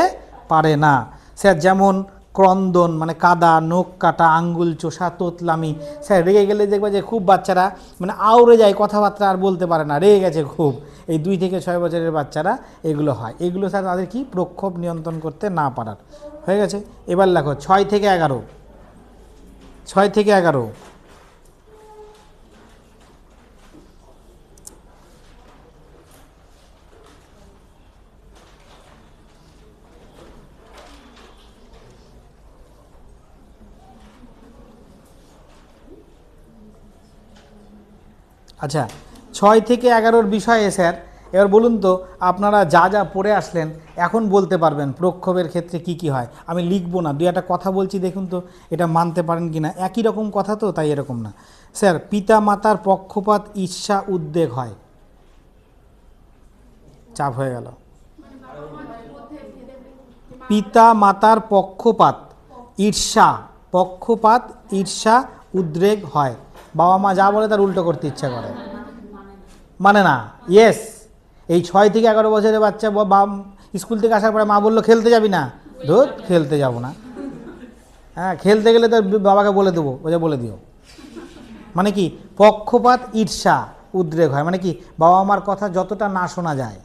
পারে না। স্যার যেমন ক্রন্দন, মানে কাদা, নখ কাটা, আঙ্গুল চোষা, তোতলামি। স্যার রেগে গেলে দেখবে যে খুব বাচ্চারা মানে আউড়ে যায়, কথাবার্তা আর বলতে পারে না, রেগে গেছে খুব। এই 2 থেকে 6 বছরের বাচ্চারা এগুলো হয়। এগুলো স্যার তাদের কি? প্রক্ষোভ নিয়ন্ত্রণ করতে না পারার। হয়ে গেছে। এবার লেখো 6 থেকে 11। 6 থেকে 11। আচ্ছা, 6 থেকে 11-র বিষয়ে স্যার এবার বলুন তো, আপনারা যা যা পড়ে আসলেন এখন বলতে পারবেন প্রক্ষোভের ক্ষেত্রে কি কি হয়। আমি লিখবো না, 2 একটা কথা বলছি, দেখুন তো এটা মানতে পারেন কি না। একই রকম কথা তো, তাই এরকম না। স্যার পিতা মাতার পক্ষপাত, ঈর্ষা, উদ্বেগ হয়। চাপ হয়ে গেল। পিতা মাতার পক্ষপাত, ঈর্ষা, পক্ষপাত, ঈর্ষা, উদ্রেক হয়। বাবা মা যা বলে তার উল্টো করতে ইচ্ছা করে, মানে না। ইয়েস, এই 6 থেকে 11 বছরের বাচ্চা স্কুল থেকে আসার পরে মা বললো খেলতে যাবি না, ধুর খেলতে যাব না। হ্যাঁ, খেলতে গেলে তার বাবাকে বলে দেবো, বলে দিও। মানে কি? পক্ষপাত, ঈর্ষা, উদ্রেক হয়, মানে কি বাবা মার কথা যতটা না শোনা যায়,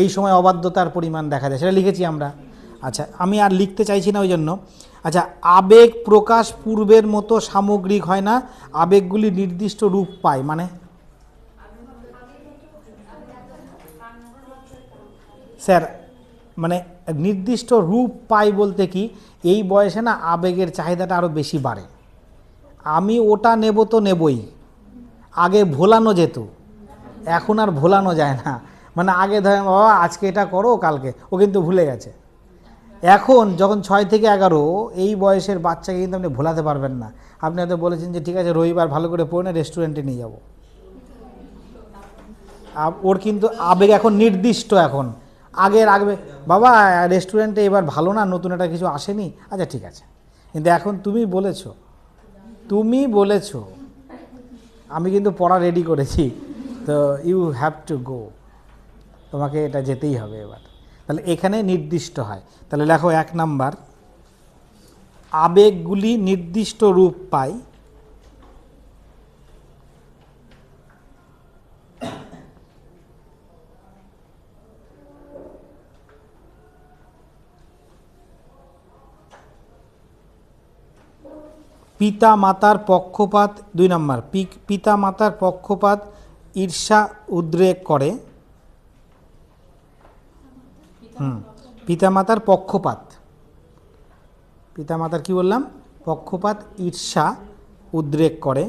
এই সময় অবাধ্যতার পরিমাণ দেখা যায়, সেটা লিখেছি আমরা। আচ্ছা, আমি আর লিখতে চাইছি না ওই জন্য। আচ্ছা, আবেগ প্রকাশ পূর্বের মতো সামগ্রিক হয় না, আবেগগুলি নির্দিষ্ট রূপ পায়। মানে স্যার, মানে নির্দিষ্ট রূপ পাই বলতে কি, এই বয়সে না আবেগের চাহিদাটা আরও বেশি বাড়ে। আমি ওটা নেব তো নেবই, আগে ভোলানো যেত, এখন আর ভোলানো যায় না। মানে আগে ধরেন বাবা আজকে এটা করো, কালকে, ও কিন্তু ভুলে গেছে। এখন যখন 6 থেকে 11 এই বয়সের বাচ্চাকে কিন্তু আপনি ভোলাতে পারবেন না। আপনি হয়তো বলেছেন যে ঠিক আছে রবিবার ভালো করে পড়ে রেস্টুরেন্টে নিয়ে যাব, ওর কিন্তু আবেগ এখন নির্দিষ্ট। এখন আগের আগে বাবা রেস্টুরেন্টে এবার ভালো না, নতুন একটা কিছু আসেনি, আচ্ছা ঠিক আছে, কিন্তু এখন তুমি বলেছো আমি কিন্তু পড়া রেডি করেছি, তো ইউ হ্যাভ টু গো, তোমাকে এটা যেতেই হবে এবার। তাহলে এখানে নির্দিষ্ট হয়। তাহলে লেখো 1 নাম্বার, আবেগগুলি নির্দিষ্ট রূপ পায়, পিতা মাতার পক্ষপাত। 2 নাম্বার, পিতা মাতার পক্ষপাত, ঈর্ষা, উদ্রেক করে। পিতামাতার পক্ষপাত, পিতামাতার কি বললাম? পক্ষপাত, ঈর্ষা, উদ্রেক করে।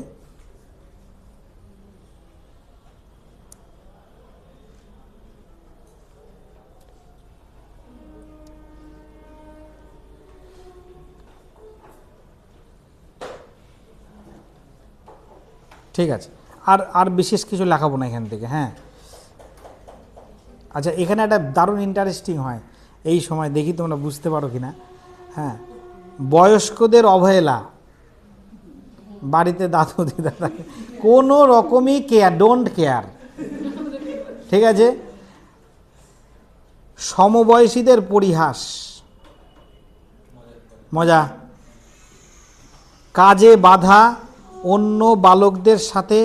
ঠিক আছে, আর বিশেষ কিছু লেখাবো না এখান থেকে। হ্যাঁ, আচ্ছা, এখানে একটা দারুণ ইন্টারেস্টিং হয় এই সময়, দেখি তোমরা বুঝতে পারো কিনা। হ্যাঁ, বয়স্কদের অবহেলা, বাড়িতে দাদু দিদা থাকে, কোনো রকমই কেয়ার, ডোন্ট কেয়ার, ঠিক আছে। সমবয়সীদের পরিহাস, মজা। কাজে বাধা, অন্য বালকদের সাথে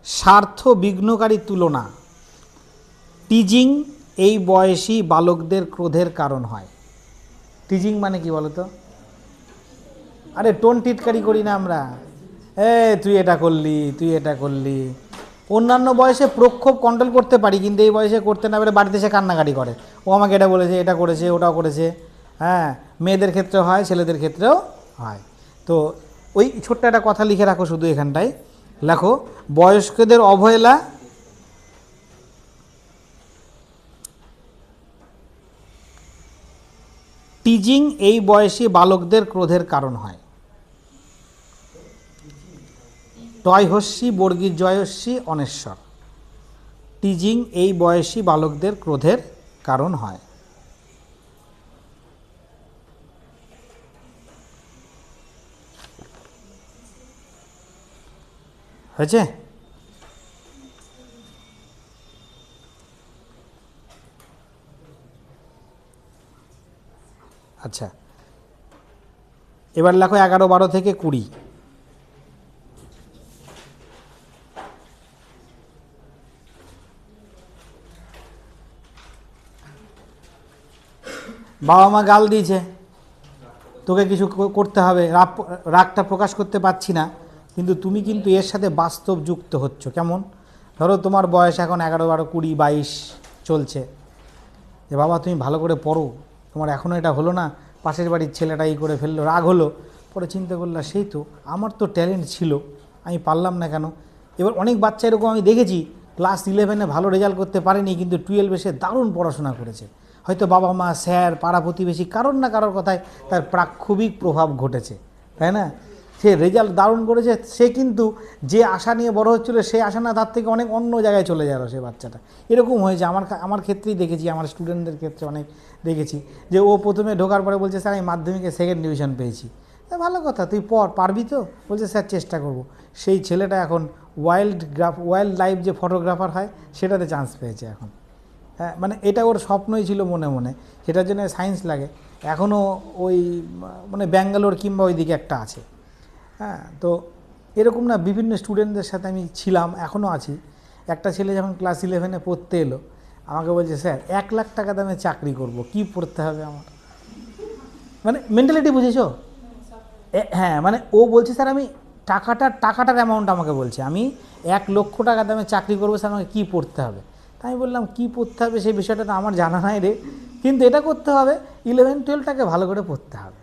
স্বার্থ বিঘ্নকারী তুলনা। টিজিং এই বয়সী বালকদের ক্রোধের কারণ হয়। টিজিং মানে কি বলতো? আরে টোন টিটকারি করি না আমরা, তুই এটা করলি, তুই এটা করলি। অন্যান্য বয়সে প্রক্ষোভ কন্ট্রোল করতে পারি, কিন্তু এই বয়সে করতে না পারে, বাড়িতে এসে কান্নাকাটি করে, ও আমাকে এটা বলেছে, এটা করেছে, ওটাও করেছে। হ্যাঁ, মেয়েদের ক্ষেত্রেও হয়, ছেলেদের ক্ষেত্রেও হয়। তো ওই ছোট্ট একটা কথা লিখে রাখো শুধু এখানটায়, লেখো বয়স্কদের অবহেলা, টিজিং এই বয়সী বালকদের ক্রোধের কারণ হয়। টয়হস্যি বর্গীর জয়স্যি অনেশ্বর। টিজিং এই বয়সী বালকদের ক্রোধের কারণ হয়। হয়েছে? আচ্ছা, এবার লেখো 11, 12 থেকে 20। বাবা মা গাল দিয়েছে, তোকে কিছু করতে হবে, রাগটা প্রকাশ করতে পারছি না, কিন্তু তুমি কিন্তু এর সাথে বাস্তব যুক্ত হচ্ছ। কেমন? ধরো তোমার বয়স এখন 11, 12, 20, 22 চলছে, যে বাবা তুমি ভালো করে পড়ো, তোমার এখনও এটা হলো না, পাশের বাড়ির ছেলেটা এই করে ফেললো, রাগ হলো, পরে চিন্তা করলাম সেই তো আমার তো ট্যালেন্ট ছিল, আমি পারলাম না কেন। এবার অনেক বাচ্চা এরকম আমি দেখেছি, ক্লাস 11-এ ভালো রেজাল্ট করতে পারেনি, কিন্তু 12 সে দারুণ পড়াশোনা করেছে। হয়তো বাবা মা, স্যার, পাড়া প্রতিবেশী কারোর না কারোর কথায় তার প্রাক্ষোভিক প্রভাব ঘটেছে, তাই না? সে রেজাল্ট দারুণ করেছে, সে কিন্তু যে আশা নিয়ে বড় হচ্ছিলো সেই আশা না, তার থেকে অনেক অন্য জায়গায় চলে গেল সে বাচ্চাটা। এরকম হয়েছে, আমার ক্ষেত্রেই দেখেছি, আমার স্টুডেন্টদের ক্ষেত্রে অনেক দেখেছি, যে ও প্রথমে ঢোকার পরে বলছে স্যার আমি মাধ্যমিকে 2nd ডিভিশন পেয়েছি। ভালো কথা, তুই পারবি তো? বলছে স্যার চেষ্টা করব। সেই ছেলেটা এখন ওয়াইল্ড লাইফ যে ফটোগ্রাফার হয় সেটাতে চান্স পেয়েছে এখন। হ্যাঁ, মানে এটা ওর স্বপ্নই ছিল মনে মনে, সেটার জন্য সায়েন্স লাগে, এখনও ওই মানে ব্যাঙ্গালোর কিংবা ওই দিকে একটা আছে। হ্যাঁ, তো এরকম না, বিভিন্ন স্টুডেন্টদের সাথে আমি ছিলাম, এখনও আছি। একটা ছেলে যখন ক্লাস 11-এ পড়তে এলো, আমাকে বলছে স্যার 1 লাখ টাকা দামে চাকরি করব, কি পড়তে হবে আমার? মানে মেন্টালিটি বুঝেছো? হ্যাঁ, মানে ও বলছে স্যার আমি টাকাটার অ্যামাউন্ট আমাকে বলছে, আমি 1 লক্ষ টাকা দামে চাকরি করবো, স্যার আমাকে কী পড়তে হবে? তাই আমি বললাম কী পড়তে হবে সেই বিষয়টা তো আমার জানা নাই রে, কিন্তু এটা করতে হবে 11-12টাকে ভালো করে পড়তে হবে।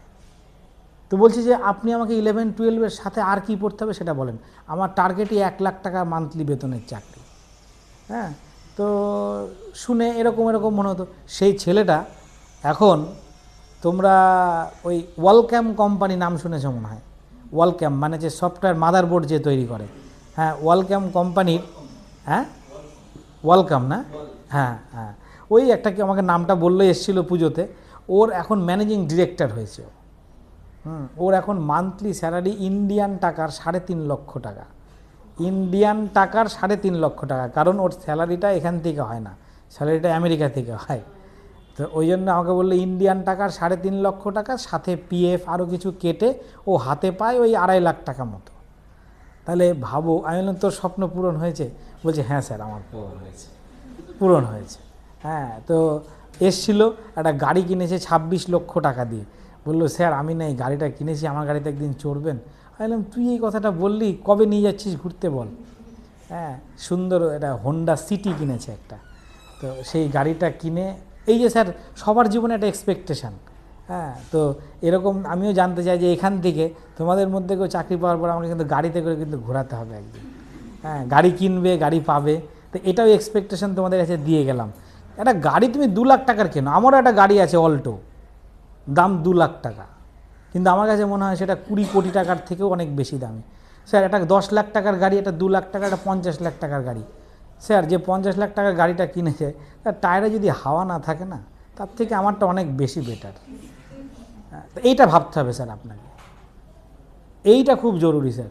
তো বলছি যে আপনি আমাকে 11-12-এর সাথে আর কি পড়তে হবে সেটা বলেন, আমার টার্গেটই 1 লাখ টাকা মান্থলি বেতনের চাকরি। হ্যাঁ, তো শুনে এরকম মনে হতো। সেই ছেলেটা এখন, তোমরা ওই ওয়ালক্যাম কোম্পানি নাম শুনেছো মনে হয়, ওয়ালক্যাম মানে যে সফটওয়্যার মাদারবোর্ড যে তৈরি করে, হ্যাঁ ওয়ালক্যাম কোম্পানির, হ্যাঁ ওয়ালকাম না, হ্যাঁ হ্যাঁ, ওই একটা কি আমাকে নামটা বললে এসেছিলো পুজোতে, ওর এখন ম্যানেজিং ডিরেক্টর হয়েছে। ওর এখন মান্থলি স্যালারি ইন্ডিয়ান টাকার 3.5 লক্ষ টাকা, ইন্ডিয়ান টাকার 3.5 লক্ষ টাকা, কারণ ওর স্যালারিটা এখান থেকে হয় না, স্যালারিটা আমেরিকা থেকে হয়। তো ওই জন্য আমাকে বললো ইন্ডিয়ান টাকার 3.5 লক্ষ টাকা, সাথে পিএফ আরও কিছু কেটে ও হাতে পায় ওই 2.5 লাখ টাকা মতো। তাহলে ভাবো, আমি বললাম তোর স্বপ্ন পূরণ হয়েছে? বলছে হ্যাঁ স্যার আমার পূরণ হয়েছে। হ্যাঁ, তো এসছিল, একটা গাড়ি কিনেছে 26 লক্ষ টাকা দিয়ে। বললো স্যার আমি না এই গাড়িটা কিনেছি, আমার গাড়িতে একদিন চড়বেন। আমি বললাম তুই এই কথাটা বললি, কবে নিয়ে যাচ্ছিস ঘুরতে বল? হ্যাঁ, সুন্দর একটা হোন্ডা সিটি কিনেছে একটা। তো সেই গাড়িটা কিনে, এই যে স্যার সবার জীবনে একটা এক্সপেকটেশান। হ্যাঁ, তো এরকম আমিও জানতে চাই যে এখান থেকে তোমাদের মধ্যে কেউ চাকরি পাওয়ার পর আমাকে কিন্তু গাড়িতে করে কিন্তু ঘোরাতে হবে একদিন। হ্যাঁ, গাড়ি কিনবে, গাড়ি পাবে, তো এটাও এক্সপেকটেশান তোমাদের কাছে দিয়ে গেলাম। একটা গাড়ি তুমি 2 লাখ টাকার কেনো, আমারও একটা গাড়ি আছে অল্টো, দাম 2 লাখ টাকা, কিন্তু আমার কাছে মনে হয় সেটা 20 কোটি টাকার থেকেও অনেক বেশি দামি। স্যার একটা 10 লাখ টাকার গাড়ি, একটা 2 লাখ টাকা, একটা 50 লাখ টাকার গাড়ি, স্যার যে 50 লাখ টাকার গাড়িটা কিনেছে তার টায়ারে যদি হাওয়া না থাকে না, তার থেকে আমারটা অনেক বেশি বেটার। এইটা ভাবতে হবে স্যার আপনাকে, এইটা খুব জরুরি স্যার।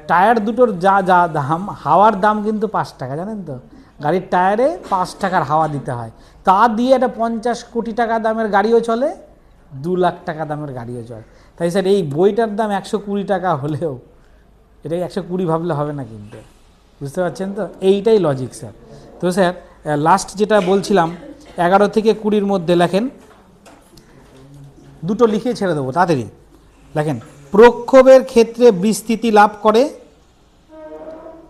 টায়ার দুটোর যা যা দাম, হাওয়ার দাম কিন্তু 5 টাকা, জানেন তো? গাড়ির টায়ারে 5 টাকার হাওয়া দিতে হয়, তা দিয়ে একটা 50 কোটি টাকা দামের গাড়িও চলে, 2 লাখ টাকা দামের গাড়িও চলে। তাই স্যার এই বইটার দাম 120 টাকা হলেও এটাই 120 ভাবলে হবে না কিন্তু, বুঝতে পারছেন তো? এইটাই লজিক স্যার। তো স্যার লাস্ট যেটা বলছিলাম, 11 থেকে 20-র মধ্যে লেখেন, দুটো লিখে ছেড়ে দেবো তাড়াতাড়ি। লেখেন, প্রক্ষোভের ক্ষেত্রে বিস্তৃতি লাভ করে,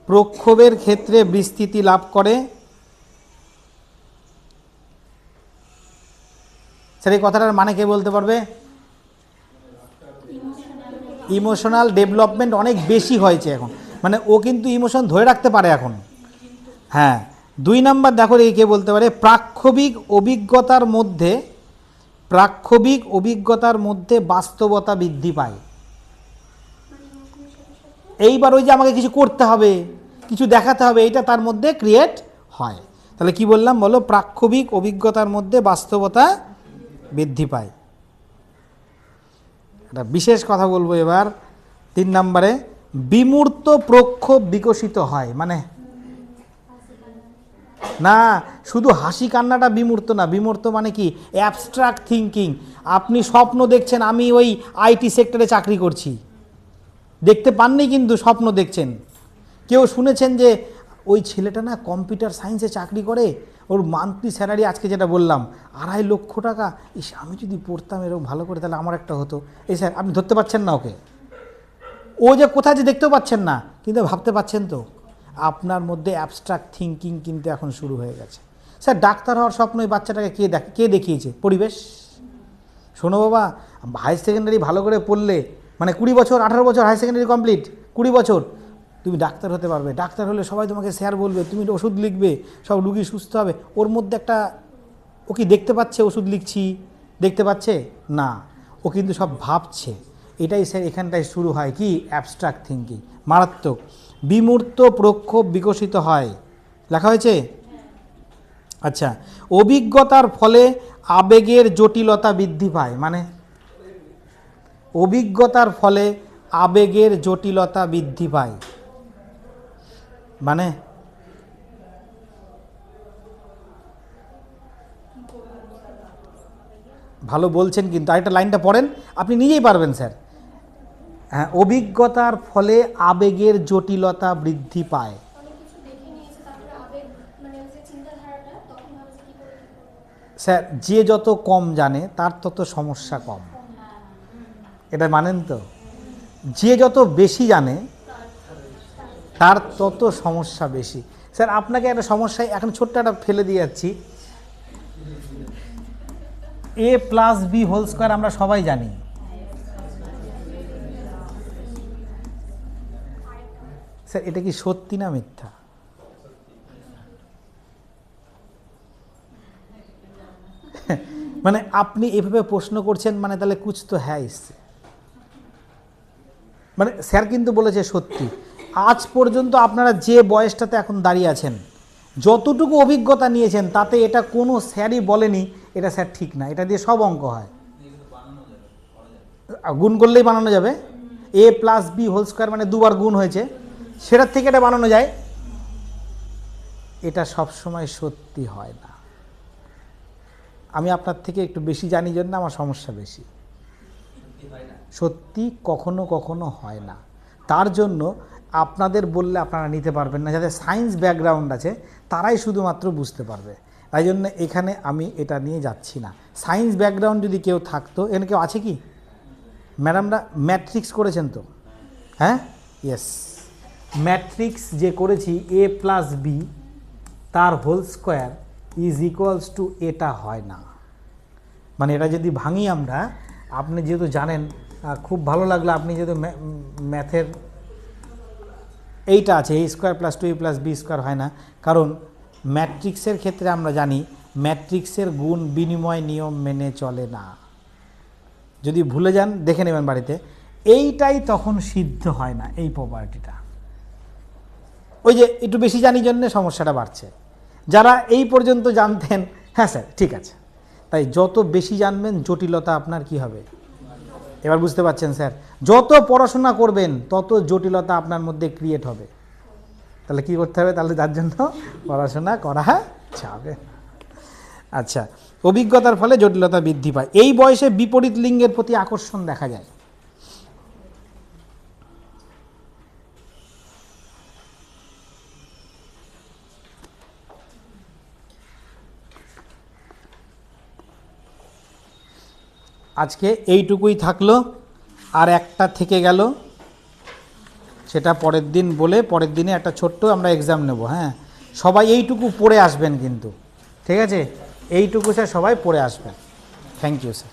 প্রক্ষোভের ক্ষেত্রে বিস্তৃতি লাভ করে। স্যার এই কথাটার মানে কে বলতে পারবে? ইমোশনাল ডেভেলপমেন্ট অনেক বেশি হয়েছে এখন, মানে ও কিন্তু ইমোশন ধরে রাখতে পারে এখন। হ্যাঁ, 2 নাম্বার দেখো এই কে বলতে পারে, প্রাক্ষোভিক অভিজ্ঞতার মধ্যে, প্রাক্ষোভিক অভিজ্ঞতার মধ্যে বাস্তবতা বৃদ্ধি পায়। এইবার ওই যে আমাকে কিছু করতে হবে, কিছু দেখাতে হবে, এইটা তার মধ্যে ক্রিয়েট হয়। তাহলে কি বললাম বলো? প্রাক্ষোভিক অভিজ্ঞতার মধ্যে বাস্তবতা বৃদ্ধি পায়। একটা বিশেষ কথা বলবো এবার 3 নম্বরে, বিমূর্ত প্রক্ষোভ বিকশিত হয়। মানে না, শুধু হাসি কান্নাটা বিমূর্ত না, বিমূর্ত মানে কি? Abstract thinking. আপনি স্বপ্ন দেখছেন আমি ওই আইটি সেক্টরে চাকরি করছি, দেখতে পাননি কিন্তু স্বপ্ন দেখছেন। কেউ শুনেছেন যে ওই ছেলেটা না কম্পিউটার সায়েন্সে চাকরি করে, ওর মান্থলি স্যালারি আজকে যেটা বললাম 2.5 লক্ষ টাকা, ইস আমি যদি পড়তাম এরকম ভালো করে তাহলে আমার একটা হতো। এই স্যার আপনি ধরতে পারছেন না ওকে, ও যে কোথায় যে দেখতেও পাচ্ছেন না, কিন্তু ভাবতে পাচ্ছেন তো। আপনার মধ্যে অ্যাবস্ট্রাক্ট থিঙ্কিং কিন্তু এখন শুরু হয়ে গেছে। স্যার ডাক্তার হওয়ার স্বপ্ন ওই বাচ্চাটাকে কে দেখিয়েছে? পরিবেশ। শোনো বাবা, হায়ার সেকেন্ডারি ভালো করে পড়লে, মানে 20 বছর 18 বছর হায়ার সেকেন্ডারি কমপ্লিট, 20 বছর তুমি ডাক্তার হতে পারবে। ডাক্তার হলে সবাই তোমাকে স্যার বলবে, তুমি ওষুধ লিখবে, সব রুগী সুস্থ হবে। ওর মধ্যে একটা, ও কি দেখতে পাচ্ছে ওষুধ লিখছি? দেখতে পাচ্ছে না, ও কিন্তু সব ভাবছে। এটাই স্যার এখানটায় শুরু হয় কি? Abstract thinking. মারাত্মক। বিমূর্ত প্রক্ষোভ বিকশিত হয়, লেখা হয়েছে। আচ্ছা, অভিজ্ঞতার ফলে আবেগের জটিলতা বৃদ্ধি পায়। মানে অভিজ্ঞতার ফলে আবেগের জটিলতা বৃদ্ধি পায় মানে ভালো বলছেন কিন্তু আরেকটা লাইনটা পড়েন, আপনি নিজেই পারবেন স্যার। হ্যাঁ, অভিজ্ঞতার ফলে আবেগের জটিলতা বৃদ্ধি পায়। স্যার যে যত কম জানে তার তত সমস্যা কম, এটা মানেন তো? যে যত বেশি জানে তার তত সমস্যা বেশি। স্যার আপনাকে একটা সমস্যায় এখন ছোট্ট একটা ফেলে দিয়ে যাচ্ছি, a+b² আমরা সবাই জানি। স্যার এটা কি সত্যি না মিথ্যা? মানে আপনি এভাবে প্রশ্ন করছেন, মানে তাহলে কুছ তো হ্যাঁ ইসছে। মানে স্যার কিন্তু বলেছে সত্যি। আজ পর্যন্ত আপনারা যে বয়সটাতে এখন দাঁড়িয়ে আছেন, যতটুকু অভিজ্ঞতা নিয়েছেন, তাতে এটা কোনো স্যারই বলেনি এটা স্যার ঠিক না, এটা দিয়ে সব অঙ্ক হয়। গুণ করলেই বানানো যাবে। a+b² মানে 2 বার গুণ হয়েছে, সেটার থেকে এটা বানানো যায়। এটা সবসময় সত্যি হয় না। আমি আপনার থেকে একটু বেশি জানি জন্য আমার সমস্যা বেশি। সত্যি কখনো কখনো হয় না। তার জন্য আপনাদের বললে আপনারা নিতে পারবেন না, যাদের সায়েন্স ব্যাকগ্রাউন্ড আছে তারাই শুধুমাত্র বুঝতে পারবে। তাই জন্য এখানে আমি এটা নিয়ে যাচ্ছি না। সায়েন্স ব্যাকগ্রাউন্ড যদি কেউ থাকতো, এখানে কেউ আছে কি? ম্যাডামরা ম্যাট্রিক্স করেছেন তো? হ্যাঁ, ইয়েস। ম্যাট্রিক্স যে করেছি a+b তার হোল² = এটা হয় না। মানে এটা যদি ভাঙি আমরা, আপনি যেহেতু জানেন, খুব ভালো লাগলো আপনি যেহেতু ম্যাথের এইটা আছে, a² + 2a + b² হয় না, কারণ ম্যাট্রিক্সের ক্ষেত্রে আমরা জানি ম্যাট্রিক্সের গুণ বিনিময় নিয়ম মেনে চলে না। যদি ভুলে যান দেখে নেবেন বাড়িতে, এইটাই তখন সিদ্ধ হয় না, এই প্রপার্টিটা। ওই যে একটু বেশি জানি জন্য সমস্যাটা বাড়ছে। যারা এই পর্যন্ত জানতেন, হ্যাঁ স্যার ঠিক আছে, তাই যত বেশি জানবেন জটিলতা আপনার কি হবে, এবার বুঝতে পারছেন স্যার? যত পড়াশোনা করবেন তত জটিলতা আপনার মধ্যে ক্রিয়েট হবে। তাহলে কি করতে হবে? তাহলে তার জন্য পড়াশোনা করা যাবে। আচ্ছা, অভিজ্ঞতার ফলে জটিলতা বৃদ্ধি পায়। এই বয়সে বিপরীত লিঙ্গের প্রতি আকর্ষণ দেখা যায়। আজকে এইটুকুই থাকলো, আর একটা থেকে গেল, সেটা পরের দিন বলে পরের দিনে একটা ছোট্ট আমরা এক্সাম নেব। হ্যাঁ, সবাই এইটুকু পড়ে আসবেন কিন্তু, ঠিক আছে? এইটুকু স্যার সবাই পড়ে আসবেন। Thank you sir.